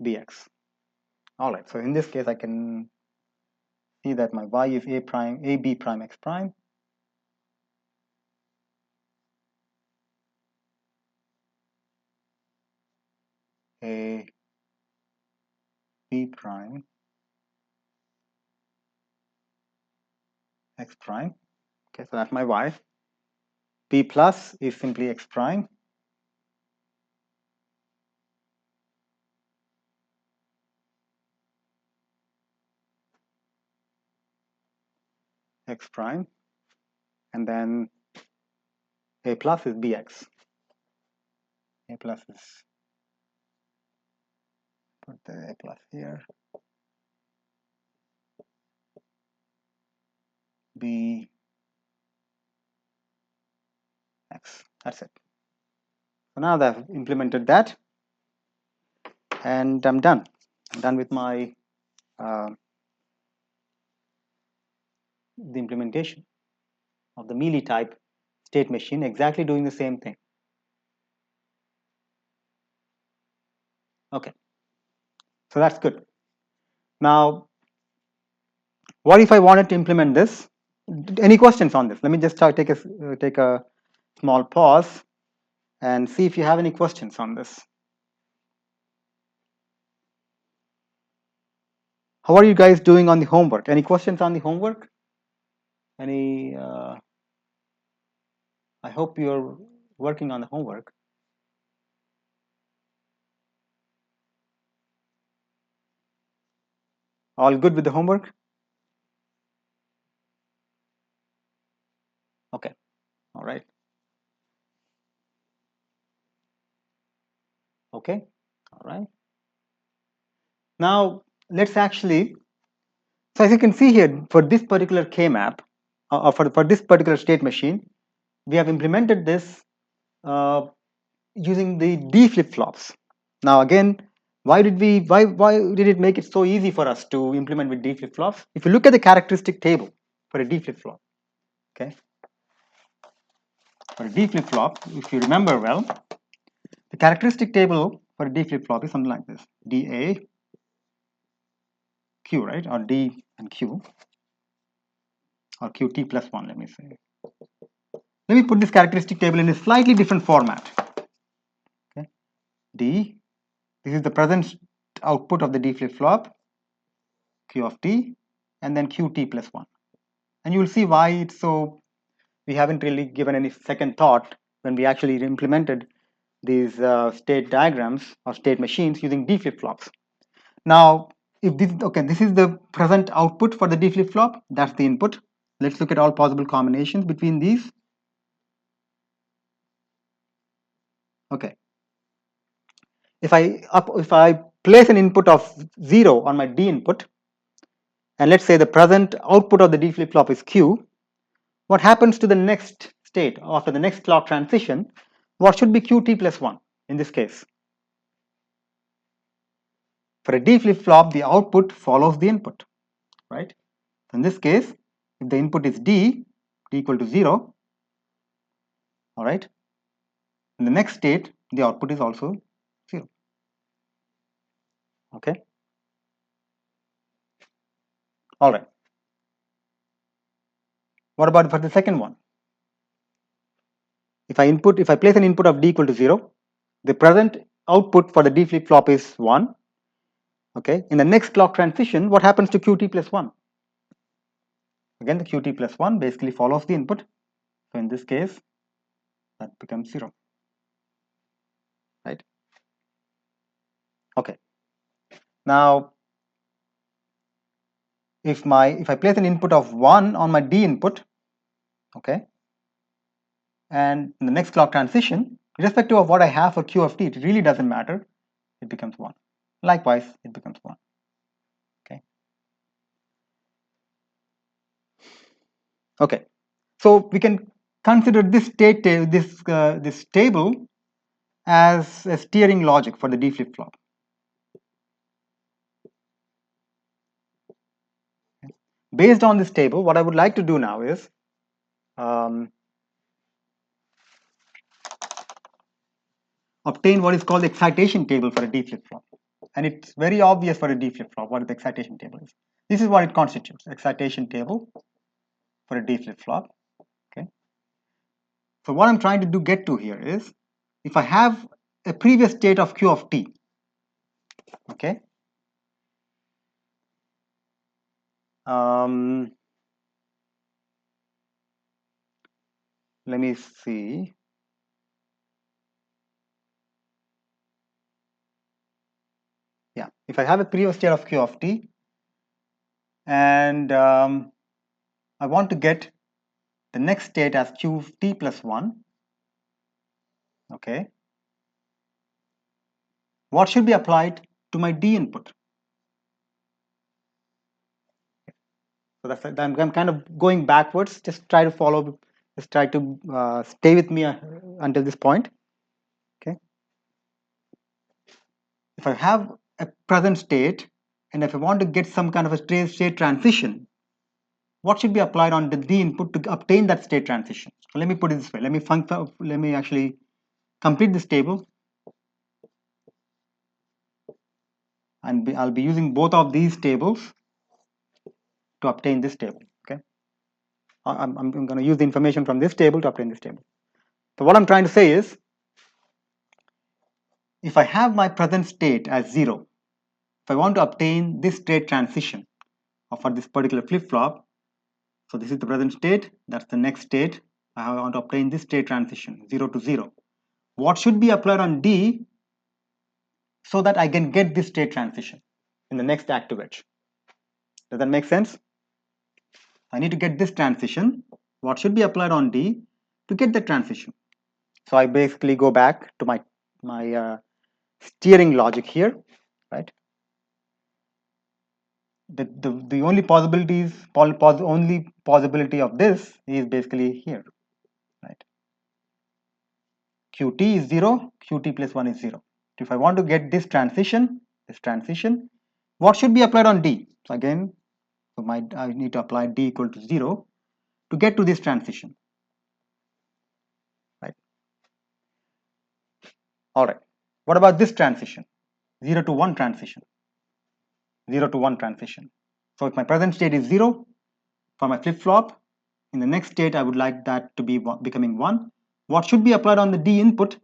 bx. All right, so in this case I can see that my y is a prime, a b prime x prime. A b prime x prime. Okay, so that's my y. B plus is simply x prime. X prime. And then a plus is bx. A plus is, put the a plus here. B x. That's it. So now that I've implemented that, and I'm done. I'm done with my the implementation of the Mealy type state machine, exactly doing the same thing. Okay, so that's good. Now, what if I wanted to implement this? Any questions on this? Let me just take a small pause and see if you have any questions on this. How are you guys doing on the homework? Any questions on the homework? Any? I hope you're working on the homework. All good with the homework? Okay. All right. Okay, all right. Now let's actually, so as you can see here, for this particular K map, or for this particular state machine, we have implemented this uh, using the D flip-flops. Now again, why did it make it so easy for us to implement with D flip-flops? If you look at the characteristic table for a D flip-flop, okay, for a D flip-flop, if you remember well, the characteristic table for a D flip-flop is something like this: DA, Q, right, or D and Q, or QT plus one. Let me say. Let me put this characteristic table in a slightly different format. Okay, D. This is the present output of the D flip-flop, Q of T, and then QT plus one. And you will see why it's so, we haven't really given any second thought when we actually implemented these state diagrams or state machines using D flip-flops. Now, if this, okay, this is the present output for the D flip-flop, that's the input. Let's look at all possible combinations between these. Okay. If I place an input of 0 on my D input, and let's say the present output of the D flip-flop is Q, what happens to the next state after the next clock transition? What should be QT plus 1 in this case? For a D flip-flop, the output follows the input, right? In this case, if the input is D equal to 0, all right, in the next state, the output is also 0, okay? All right. What about for the second one? If I place an input of D equal to 0, the present output for the D flip-flop is 1, okay? In the next clock transition, what happens to QT plus 1? Again, the QT plus 1 basically follows the input. So in this case, that becomes 0, right? Okay. Now, if I place an input of 1 on my D input, okay, and in the next clock transition, irrespective of what I have for Q of T, it really doesn't matter, it becomes 1. Likewise, it becomes 1, okay. Okay, so we can consider this this table as a steering logic for the D flip-flop. Based on this table, what I would like to do now is obtain what is called the excitation table for a D flip-flop. And it's very obvious for a D flip-flop what the excitation table is. This is what it constitutes: excitation table for a D flip-flop. Okay. So what I'm trying to get to here is, if I have a previous state of Q of T, okay, let me see. Yeah, if I have a previous state of Q of T, and I want to get the next state as Q of T plus 1, okay, what should be applied to my D input? So that's, I'm kind of going backwards. Just try to follow, just try to stay with me until this point. Okay. If I have a present state, and if I want to get some kind of a state transition, what should be applied on the D input to obtain that state transition? So let me put it this way. Let me actually complete this table, and I'll be using both of these tables to obtain this table. Okay. I'm going to use the information from this table to obtain this table. So what I'm trying to say is, if I have my present state as 0, if I want to obtain this state transition for this particular flip-flop, so this is the present state, that's the next state, I want to obtain this state transition, 0 to 0. What should be applied on D so that I can get this state transition in the next active edge? Does that make sense? I need to get this transition. What should be applied on D to get the transition? So I basically go back to my steering logic here, right? The only only possibility of this is basically here, right? Qt is 0, Qt plus 1 is 0. If I want to get this transition, what should be applied on D? So again, I need to apply D equal to 0 to get to this transition, right? All right. What about this transition? 0 to 1 transition. 0 to 1 transition. So if my present state is 0 for my flip-flop, in the next state I would like that to be becoming 1. What should be applied on the D input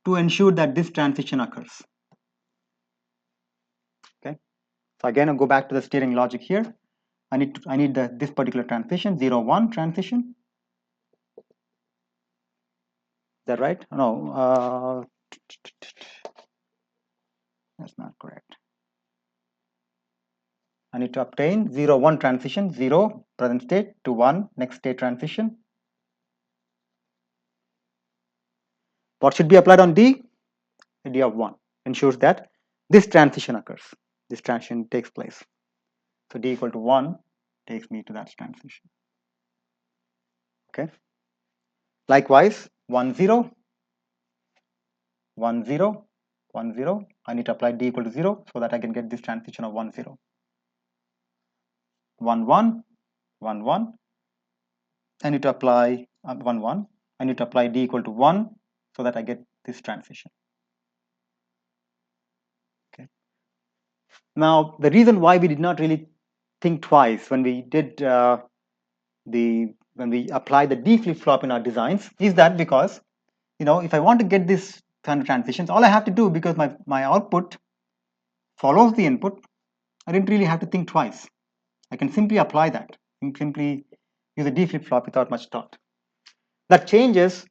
to ensure that this transition occurs? Okay. So again, I'll go back to the steering logic here. I need this particular transition, 0, 1 transition. Is that right? No, that's not correct. I need to obtain 0, 1 transition, 0 present state to 1 next state transition. What should be applied on D? The D of 1 ensures that this transition occurs. This transition takes place. So D equal to 1 takes me to that transition. Okay. Likewise, 1, 0, 1, 0, 1, 0. I need to apply D equal to 0 so that I can get this transition of 1, 0. 1, 1, 1, 1. I need to apply 1, 1. I need to apply D equal to 1 so that I get this transition. Okay. Now, the reason why we did not really think twice when we did when we apply the D flip-flop in our designs is that because, if I want to get this kind of transitions, all I have to do, because my output follows the input, I didn't really have to think twice. I can simply apply that and simply use a D flip-flop without much thought. That changes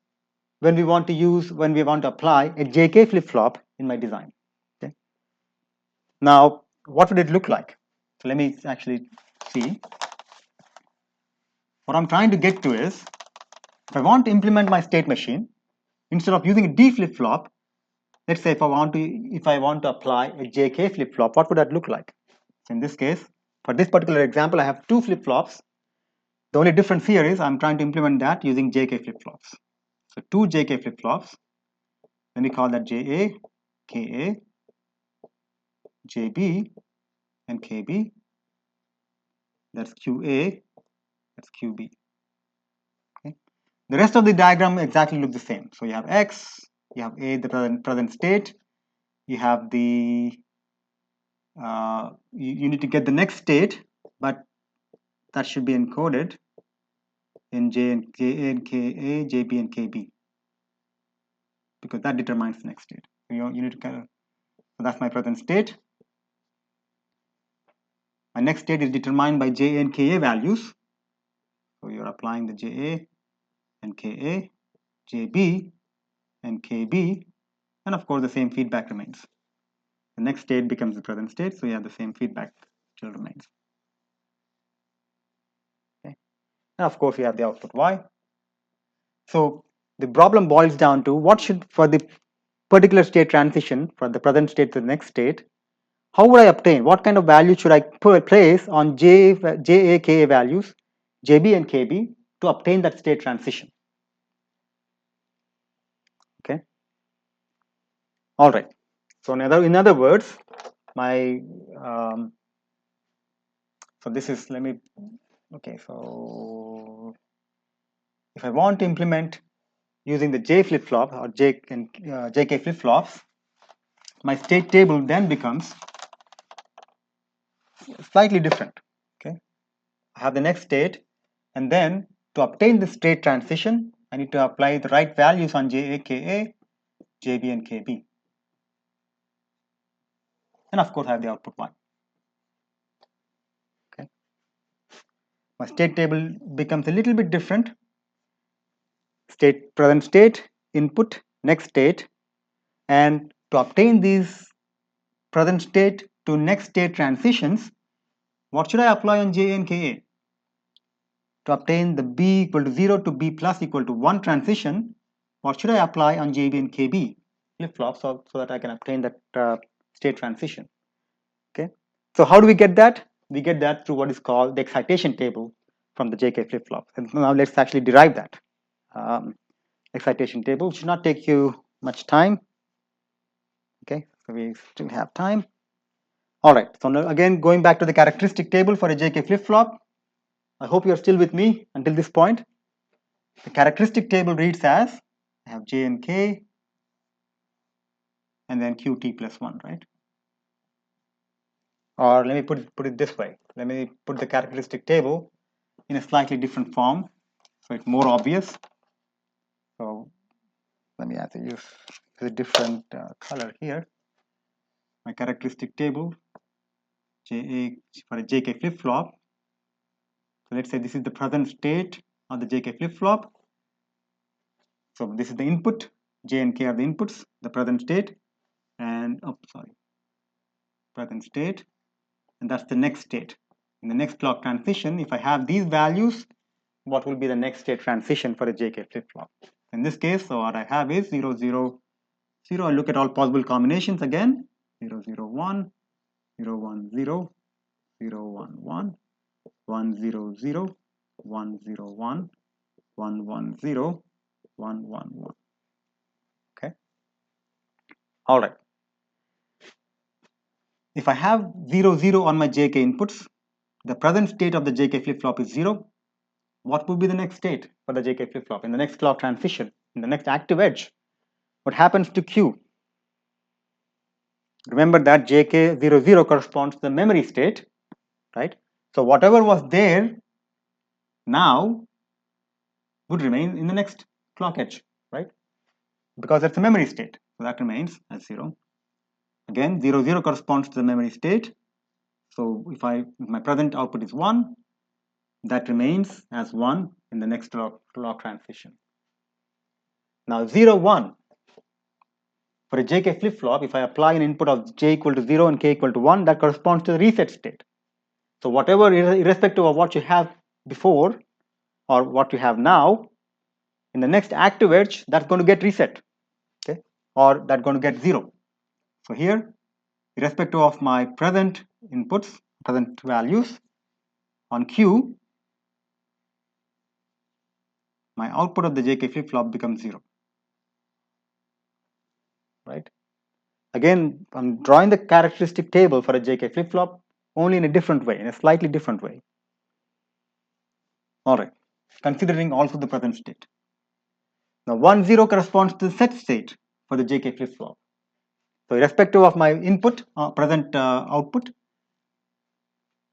when we want to apply a JK flip-flop in my design. Okay. Now, what would it look like? So let me actually see. What I'm trying to get to is, if I want to implement my state machine, instead of using a D flip-flop, let's say if I want to apply a JK flip-flop, what would that look like? So in this case, for this particular example, I have two flip-flops. The only difference here is I'm trying to implement that using JK flip-flops. So two JK flip-flops. Let me call that JA, KA, JB, and KB. That's QA, that's QB. Okay. The rest of the diagram exactly look the same. So you have X, you have A, the present state, you have the you need to get the next state, but that should be encoded in J and KA and KA, JB and KB, because that determines the next state. So you need to so that's my present state. My next state is determined by JA and KA values. So you're applying the JA and KA, JB and KB, and of course the same feedback remains. The next state becomes the present state, so you have the same feedback still remains. Okay. And of course you have the output Y. So the problem boils down to what should, for the particular state transition from the present state to the next state, how would I obtain, what kind of value should I place on JA, KA values, JB and KB to obtain that state transition? Okay. All right. So in other words, my so this is, okay, so if I want to implement using the J flip-flop or J and JK flip-flops, my state table then becomes slightly different. Okay, I have the next state, and then to obtain the state transition, I need to apply the right values on JA, KA, JB, and KB, and of course I have the output one. Okay, my state table becomes a little bit different. State, present state, input, next state, and to obtain these present state to next state transitions, what should I apply on JA and KA? To obtain the B equal to 0 to B plus equal to 1 transition, what should I apply on JB and KB? flip-flop so that I can obtain that state transition. Okay. So how do we get that? We get that through what is called the excitation table from the JK flip-flop. And now let's actually derive that. Excitation table should not take you much time. Okay, so we still have time. All right, so now again, going back to the characteristic table for a JK flip-flop. I hope you're still with me until this point. The characteristic table reads as, I have J and K, and then QT plus 1, right? Or let me put it this way. Let me put the characteristic table in a slightly different form, so it's more obvious. So let me use a different color here. My characteristic table JA for a JK flip-flop. So let's say this is the present state of the JK flip-flop. So this is the input, J and K are the inputs, the present state, and present state, and that's the next state. In the next clock transition, if I have these values, what will be the next state transition for a JK flip-flop? In this case, so what I have is 0, 0, 0. I look at all possible combinations again. 0, 0, 1, 0, 1, 0, 0, 1, 1, 1, 0, 0, 1, 0, 1, 1, 1, 0, 1, 1, 1. Okay. All right. If I have 0, 0 on my JK inputs, the present state of the JK flip-flop is 0. What would be the next state for the JK flip-flop in the next clock transition, in the next active edge? What happens to Q? Remember that JK00 corresponds to the memory state, right? So whatever was there now would remain in the next clock edge, right? Because that's a memory state, so that remains as 0. Again, 0, 0 corresponds to the memory state. So if my present output is 1, that remains as 1 in the next clock transition. Now 0, 1. For a JK flip-flop, if I apply an input of J equal to 0 and K equal to 1, that corresponds to the reset state. So whatever, irrespective of what you have before or what you have now, in the next active edge, that's going to get reset, okay, or that's going to get 0. So here, irrespective of my present inputs, present values, on Q, my output of the JK flip-flop becomes 0, right? Again, I'm drawing the characteristic table for a JK flip-flop only in a different way, in a slightly different way. All right, considering also the present state. Now 1, 0 corresponds to the set state for the JK flip-flop. So irrespective of my input, present output,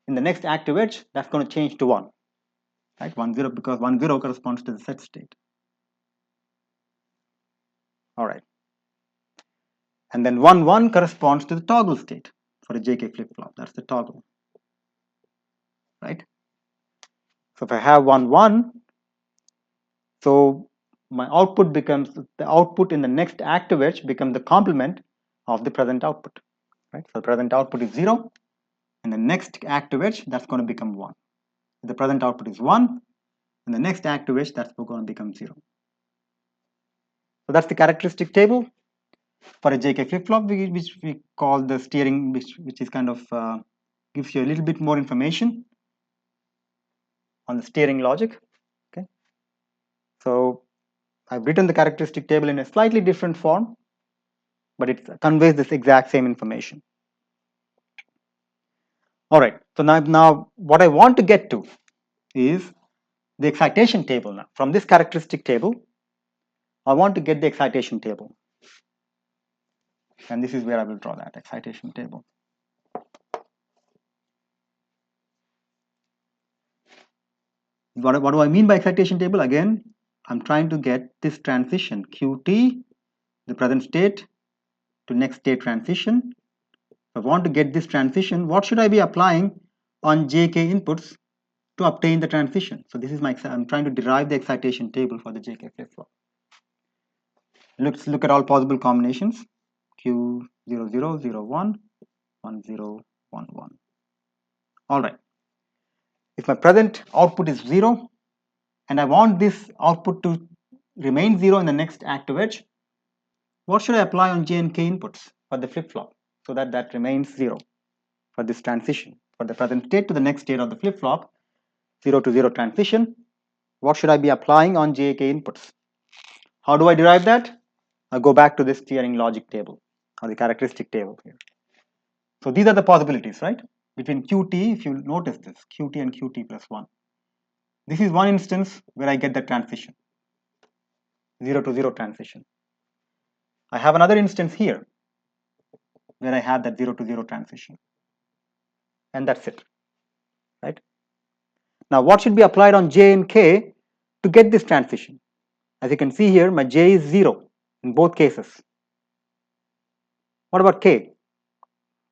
in the next active edge, that's going to change to 1, right? 1, 0, because 1, 0 corresponds to the set state. All right. And then 1, 1 corresponds to the toggle state for a JK flip-flop. That's the toggle, right? So if I have 1, 1, so my output becomes, the output in the next active edge becomes the complement of the present output, right? So the present output is 0. In the next active edge, that's going to become 1. If the present output is 1, in the next active edge, that's going to become 0. So that's the characteristic table for a JK flip-flop, which we call the steering, which is kind of gives you a little bit more information on the steering logic. Okay, so I've written the characteristic table in a slightly different form, but it conveys this exact same information. All right, so now what I want to get to is the excitation table. Now from this characteristic table, I want to get the excitation table, and this is where I will draw that excitation table. What do I mean by excitation table? Again, I'm trying to get this transition Qt, the present state, to next state transition. If I want to get this transition, what should I be applying on JK inputs to obtain the transition? So this is I'm trying to derive the excitation table for the JK flip-flop. Let's look at all possible combinations. Q 0, 0, 0, 1, 1, 0, 1, 1. All right. If my present output is 0, and I want this output to remain 0 in the next active edge, What should I apply on J and K inputs for the flip-flop so that that remains 0 for this transition, for the present state to the next state of the flip-flop, 0 to 0 transition? What should I be applying on J, K inputs? How do I derive that? I go back to this steering logic table or the characteristic table here. So these are the possibilities, right? Between Qt, if you notice this, Qt and Qt plus 1. This is one instance where I get the transition, 0 to 0 transition. I have another instance here where I have that 0 to 0 transition. And that's it, right? Now, what should be applied on J and K to get this transition? As you can see here, my J is 0 in both cases. What about K?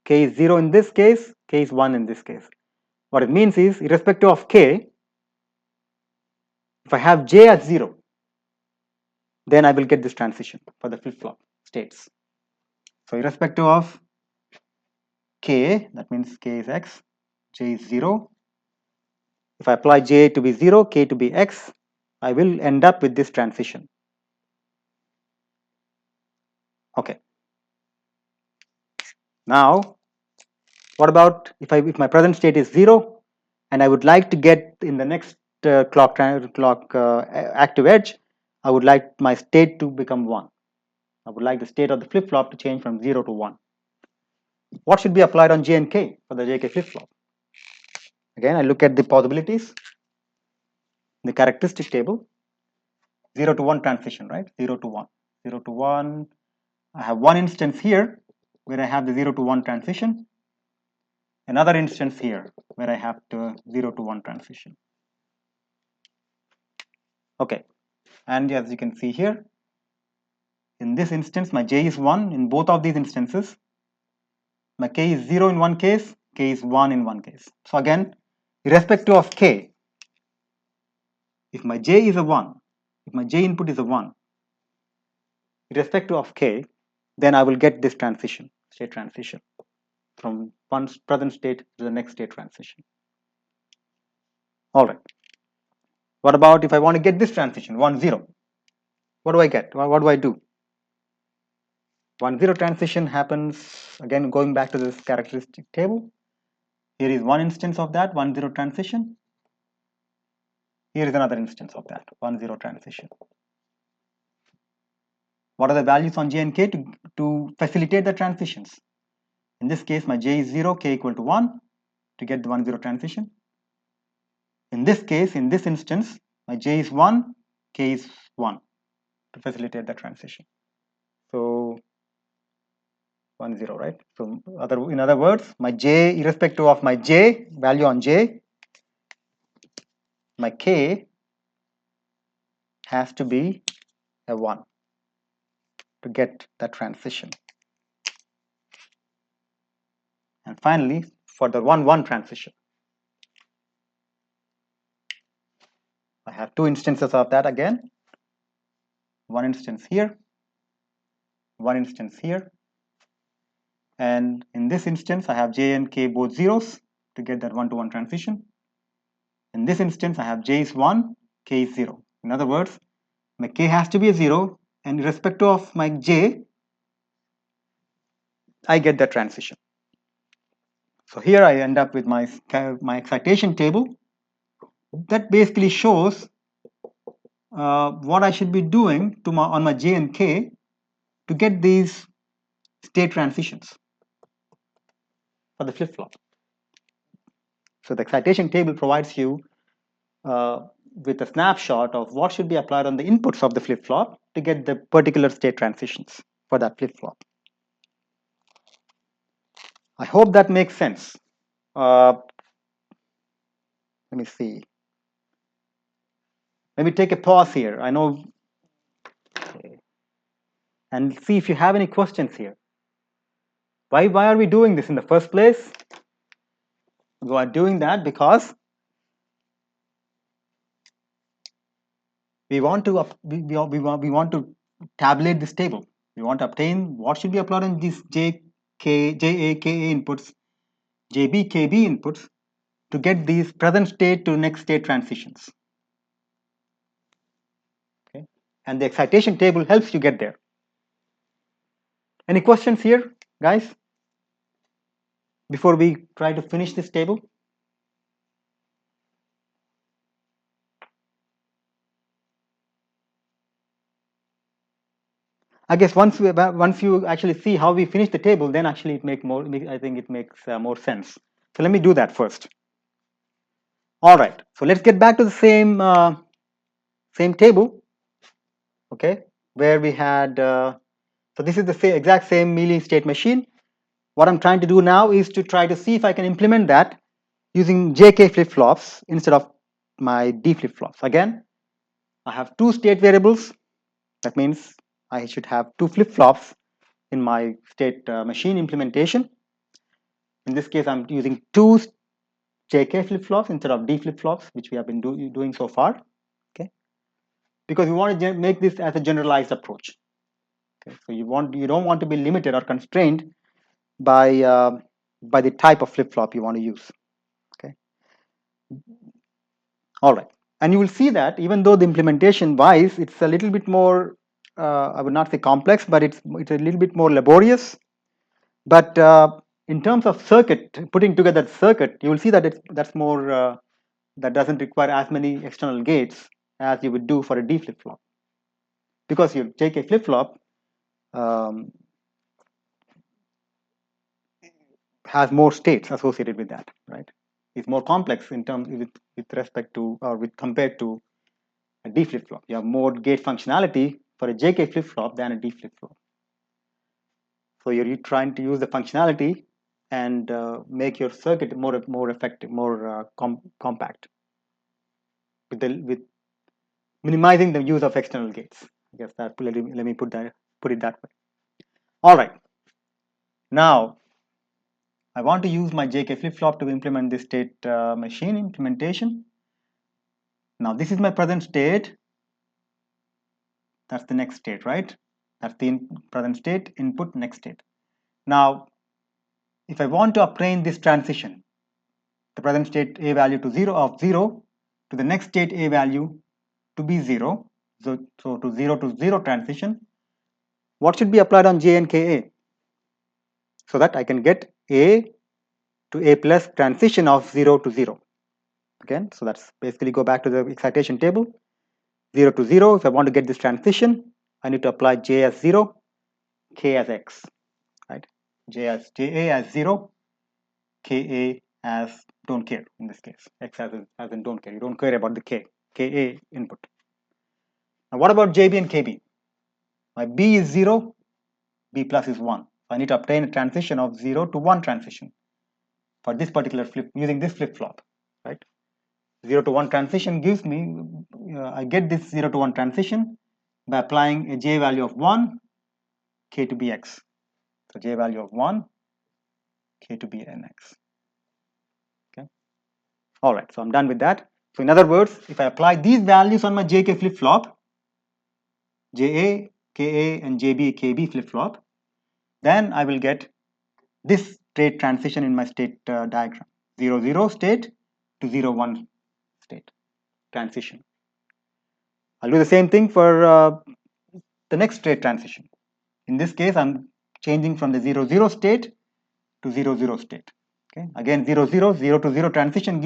K is 0 in this case, K is 1 in this case. What it means is, irrespective of K, if I have J as 0, then I will get this transition for the flip-flop states. So irrespective of K, that means K is X, J is 0. If I apply J to be 0, K to be X, I will end up with this transition. Okay. Now, what about if my present state is 0 and I would like to get in the next clock active edge, I would like my state to become 1. I would like the state of the flip-flop to change from 0 to 1. What should be applied on J and K for the JK flip-flop? Again, I look at the possibilities, the characteristic table, 0 to 1 transition, right? 0 to 1. 0 to 1. I have one instance here where I have the 0 to 1 transition. Another instance here where I have the 0 to 1 transition. Okay. And as you can see here, in this instance, my J is 1 in both of these instances. My K is 0 in one case, K is 1 in one case. So again, irrespective of K, if my J is a 1, if my J input is a 1, irrespective of K, then I will get this transition, state transition, from one present state to the next state transition. All right. What about if I want to get this transition, 1, 0? What do I get? What do I do? 1, 0 transition happens, again, going back to this characteristic table. Here is one instance of that, 1, 0 transition. Here is another instance of that, 1, 0 transition. What are the values on J and K to facilitate the transitions? In this case, my J is 0, K equal to 1 to get the 1, 0 transition. In this case, in this instance, my J is 1, K is 1 to facilitate the transition. So 1, 0, right? So in other words, my J, irrespective of my J, value on J, my K has to be a 1 to get that transition. And finally, for the 1, 1 transition, I have two instances of that again. One instance here, one instance here. And in this instance, I have J and K both zeros to get that 1 to 1 transition. In this instance, I have J is 1, K is 0. In other words, my K has to be a 0, and irrespective of my J, I get that transition. So here I end up with my excitation table that basically shows what I should be doing on my J and K to get these state transitions for the flip-flop. So the excitation table provides you with a snapshot of what should be applied on the inputs of the flip-flop to get the particular state transitions for that flip-flop. I hope that makes sense. Let me see. Let me take a pause here. I know, okay, and see if you have any questions here. Why are we doing this in the first place? We are doing that because we want to we want to tabulate this table. We want to obtain what should be applied in these JA, KA inputs, JB, KB inputs to get these present state to next state transitions. Okay, and the excitation table helps you get there. Any questions here, guys, before we try to finish this table? I guess once you actually see how we finish the table, then actually I think it makes more sense. So let me do that first. All right. So let's get back to the same table. Okay, where we had. So this is the exact same Mealy state machine. What I'm trying to do now is to try to see if I can implement that using JK flip-flops instead of my D flip-flops. Again, I have two state variables. That means I should have two flip-flops in my state machine implementation. In this case, I'm using two JK flip-flops instead of D flip-flops, which we have been doing so far. Okay, because we want to make this as a generalized approach. Okay, so you don't want to be limited or constrained by the type of flip-flop you want to use. Okay, all right, and you will see that even though the implementation wise it's a little bit more, I would not say complex, but it's a little bit more laborious. But in terms of putting together the circuit, you will see that that's more that doesn't require as many external gates as you would do for a D flip-flop, because you take a flip-flop um, has more states associated with that, right? It's more complex in terms with respect to or with compared to a D flip-flop. You have more gate functionality for a JK flip-flop than a D flip-flop. So you're trying to use the functionality and make your circuit more effective, more compact, with minimizing the use of external gates. I guess that let me put it that way. All right. Now I want to use my JK flip-flop to implement this state machine implementation. Now this is my present state. That's the next state, right? That's the present state, input, next state. Now, if I want to obtain this transition, the present state A value to 0 to the next state A value to be 0, so to 0 transition, what should be applied on J and KA? So that I can get A to A plus transition of 0 to 0. Again, so that's basically go back to the excitation table. 0 to 0, if I want to get this transition, I need to apply J as 0, K as X, right? JA as 0, KA as don't care in this case. X as in don't care. You don't care about the KA input. Now what about JB and KB? My B is 0, B plus is 1. So I need to obtain a transition of 0 to 1 transition for this particular flip using this flip-flop, right? 0 to 1 transition gives me, I get this 0 to 1 transition by applying a J value of 1, K to be X. So J value of 1, K to be NX. Okay. All right, so I'm done with that. So in other words, if I apply these values on my JK flip-flop, JA, KA, and JB, KB flip-flop, then I will get this state transition in my state diagram. 0, 0 state to 0, 1 state transition. I'll do the same thing for the next state transition. In this case, I'm changing from the 0, 0 state to 0, 0 state. Okay. Again, 0, 0, 0 to 0 transition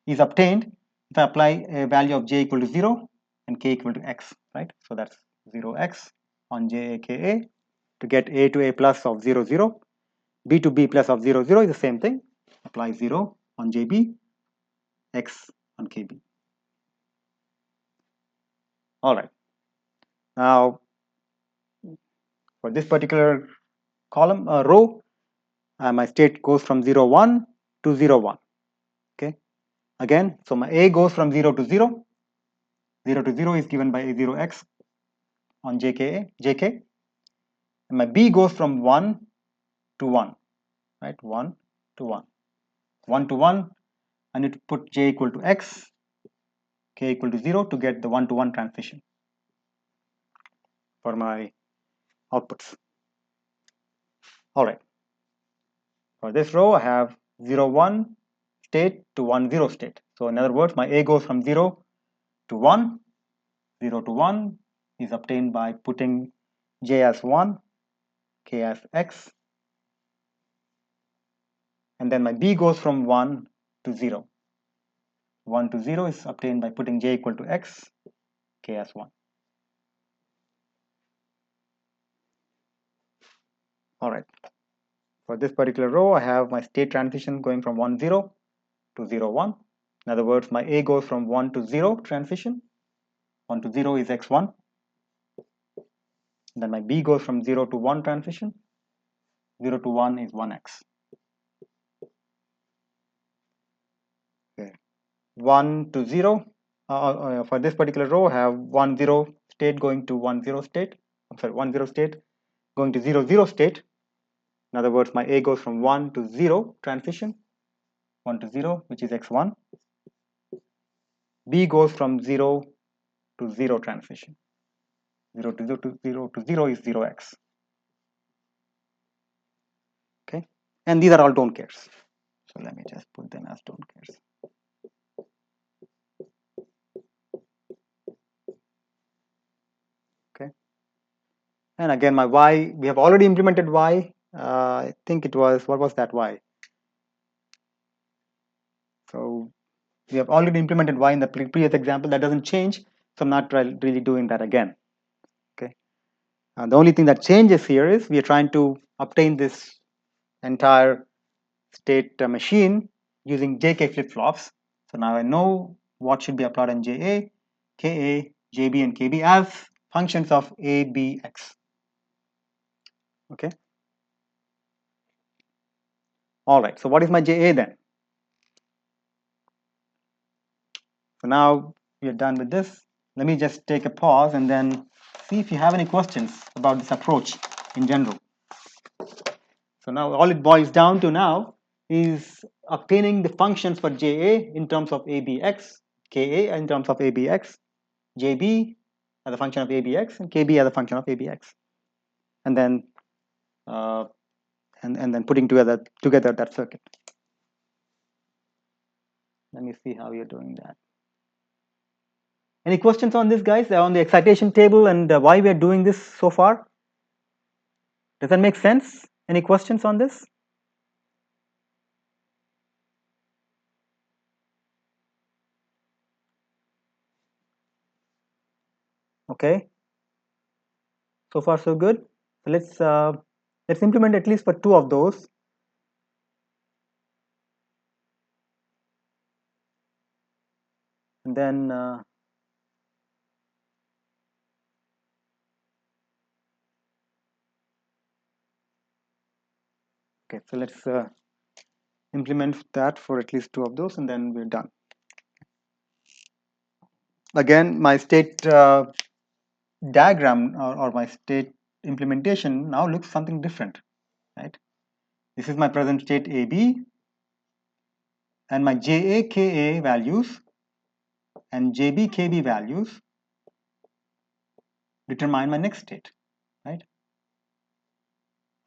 is obtained if I apply a value of j equal to 0 and k equal to x, right? So that's 0x on JAKA to get A to A plus of 0, 0. B to B plus of 0, 0 is the same thing. Apply 0 on JB, x on KB. All right. Now, for this particular column, row, my state goes from 0, 1 to 0, 1. Okay. Again, so my A goes from 0 to 0. 0 to 0 is given by A0x on JK. And my B goes from 1 to 1, right? 1 to 1. 1 to 1, I need to put J equal to X, K equal to 0 to get the 1 to 1 transition for my outputs. All right. For this row, I have 0, 1 state to 1, 0 state. So in other words, my A goes from 0 to 1. 0 to 1 is obtained by putting J as 1, k as x, and then my b goes from 1 to 0. 1 to 0 is obtained by putting j equal to x, k as 1. All right. For this particular row, I have my state transition going from 1, 0 to 0, 1. In other words, my A goes from 1 to 0 transition. 1 to 0 is x1. Then my B goes from 0 to 1 transition. 0 to 1 is 1x. Okay. 1 to 0. For this particular row, I have 1, 0 state going to 1, 0 state. I'm sorry, 1, 0 state going to 0, 0 state. In other words, my A goes from 1 to 0 transition. 1 to 0, which is x1. B goes from 0 to 0 transition. 0 to 0 to 0 to 0 is 0x. Okay, and these are all don't cares. So let me just put them as don't cares. Okay, and again my y, we have already implemented y. I think it was, what was that y? So we have already implemented y in the previous example. That doesn't change, so I'm not really doing that again. Okay, the only thing that changes here is we are trying to obtain this entire state machine using JK flip-flops. So now I know what should be applied on JA, KA, JB, and KB as functions of A, B, X. Okay. All right. So what is my JA then? So now we are done with this. Let me just take a pause and then see if you have any questions about this approach in general. So now all it boils down to now is obtaining the functions for JA in terms of ABX, KA in terms of ABX, JB as a function of ABX, and KB as a function of ABX, and then and then putting together that circuit. Let me see how you're doing that. Any questions on this, guys? On the excitation table and why we are doing this so far? Does that make sense? Any questions on this? Okay. So far, so good. So let's implement at least for 2 of those. And then okay, so let's implement that for at least 2 of those, and then we're done. Again, my state diagram or my state implementation now looks something different, right? This is my present state AB, and my JA, KA values and JB, KB values determine my next state, right?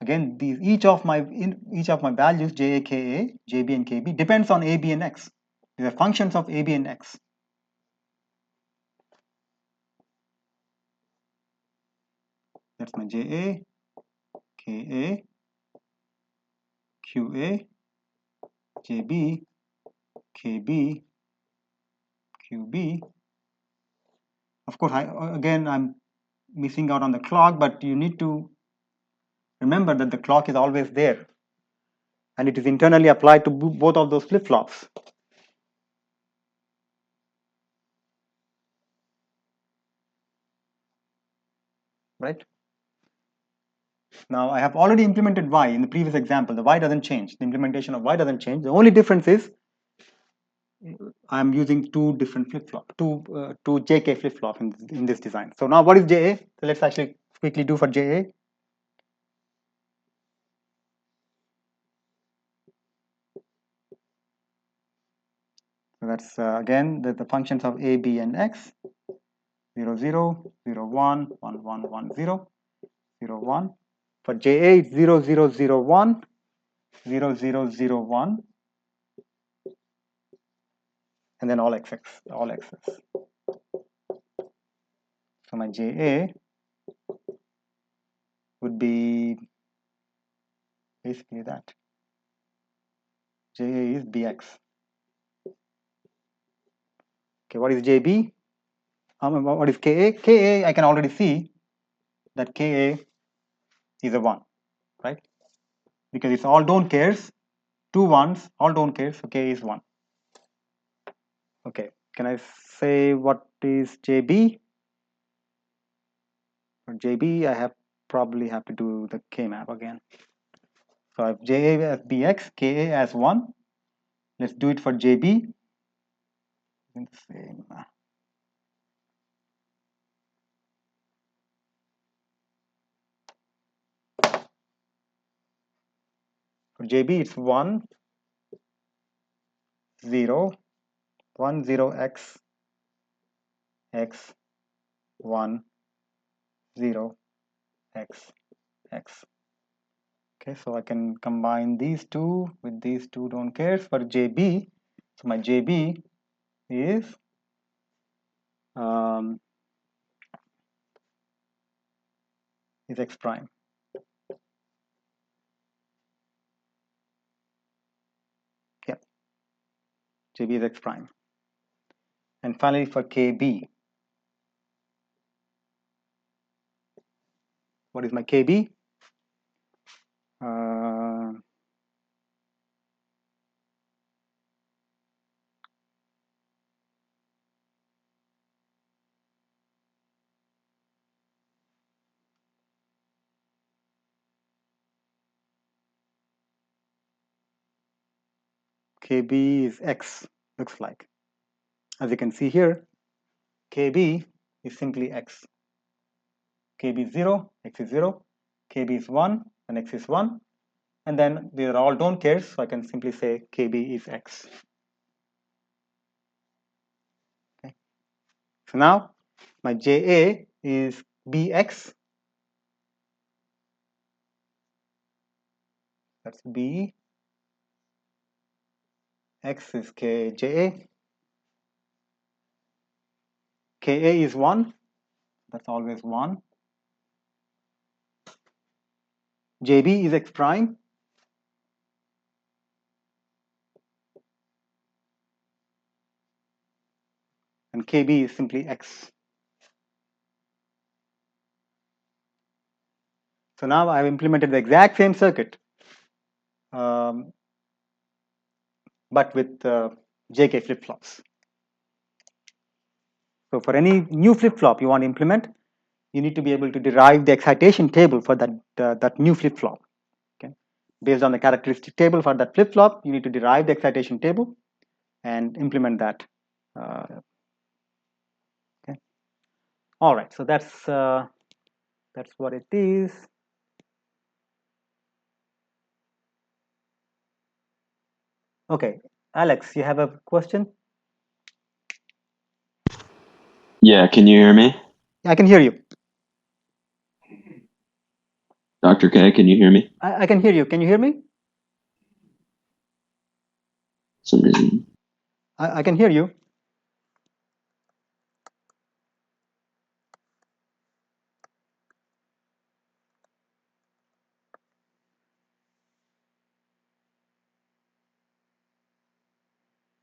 Again, each of my values JA, KA, JB, and KB depends on AB and X. These are functions of AB and X. That's my JA, KA, QA, JB, KB, QB. Of course, I'm missing out on the clock, but you need to remember that the clock is always there, and it is internally applied to both of those flip-flops. Right? Now I have already implemented y in the previous example. The y doesn't change. The implementation of y doesn't change. The only difference is I'm using 2 different flip-flop, two JK flip-flop in this design. So now what is JA? So let's actually quickly do for JA. So that's again the functions of A, B, and X. 0, 0, 0, 1, 1, 1, 1, 0, 0, 1. For JA, it's 0, 0, 0, 1, 0, 0, 0, 1, and then all x's. So my JA would be basically that. JA is BX. Okay, what is JB? What is KA? KA, I can already see that KA is a 1, right? Because it's all don't cares, 2 ones, all don't cares, so KA is 1. Okay, can I say what is JB? For JB, I probably have to do the K map again. So I have JA as BX, KA as 1. Let's do it for JB. Same. For JB, it's 1, 0, 1, 0, X, X, 1, 0, X, X. Okay, so I can combine these two with these two don't cares for JB. So my JB is X prime. Yeah, JB is X prime. And finally for KB, what is my KB? KB is X, looks like. As you can see here, KB is simply X. KB is 0, X is 0, KB is 1, and X is 1. And then these are all don't cares, so I can simply say KB is X. Okay. So now my JA is BX. That's B. X is KJA. KA is 1. That's always 1. JB is X prime. And KB is simply X. So now I've implemented the exact same circuit, but with JK flip-flops. So for any new flip-flop you want to implement, you need to be able to derive the excitation table for that new flip-flop. Okay, based on the characteristic table for that flip-flop, you need to derive the excitation table and implement that. Okay. All right. So that's what it is. Okay, Alex, you have a question? Yeah, can you hear me? I can hear you. Dr. K, can you hear me? I can hear you. Can you hear me? Some reason. I can hear you.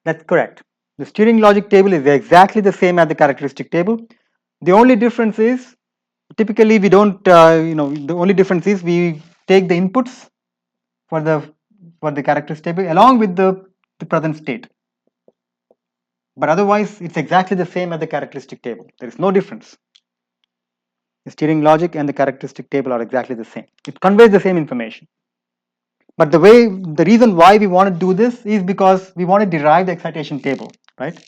That's correct. The steering logic table is exactly the same as the characteristic table. The only difference is typically we don't, the only difference is we take the inputs for the characteristic table along with the present state. But otherwise, it's exactly the same as the characteristic table. There is no difference. The steering logic and the characteristic table are exactly the same. It conveys the same information. But the reason why we want to do this is because we want to derive the excitation table, right?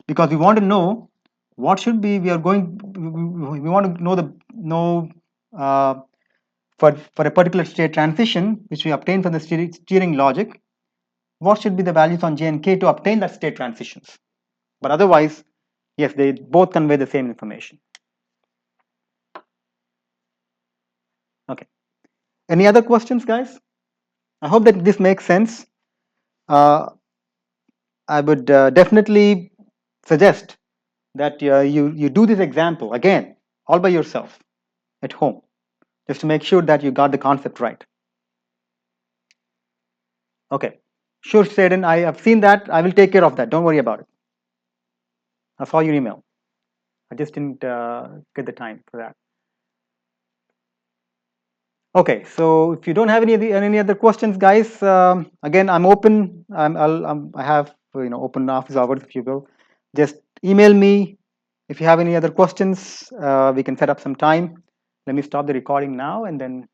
Because we want to know what should be we want to know for a particular state transition which we obtain from the steering logic, what should be the values on J and K to obtain that state transitions. But otherwise, yes, they both convey the same information. Okay. Any other questions, guys? I hope that this makes sense. I would definitely suggest that you do this example again all by yourself at home, just to make sure that you got the concept right. Okay. Sure, Saden. I have seen that. I will take care of that. Don't worry about it. I saw your email. I just didn't get the time for that. Okay, so if you don't have any other questions, guys, again, I'm open. I have open office hours, if you will. Just email me if you have any other questions. We can set up some time. Let me stop the recording now, and then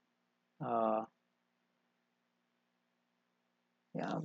yeah.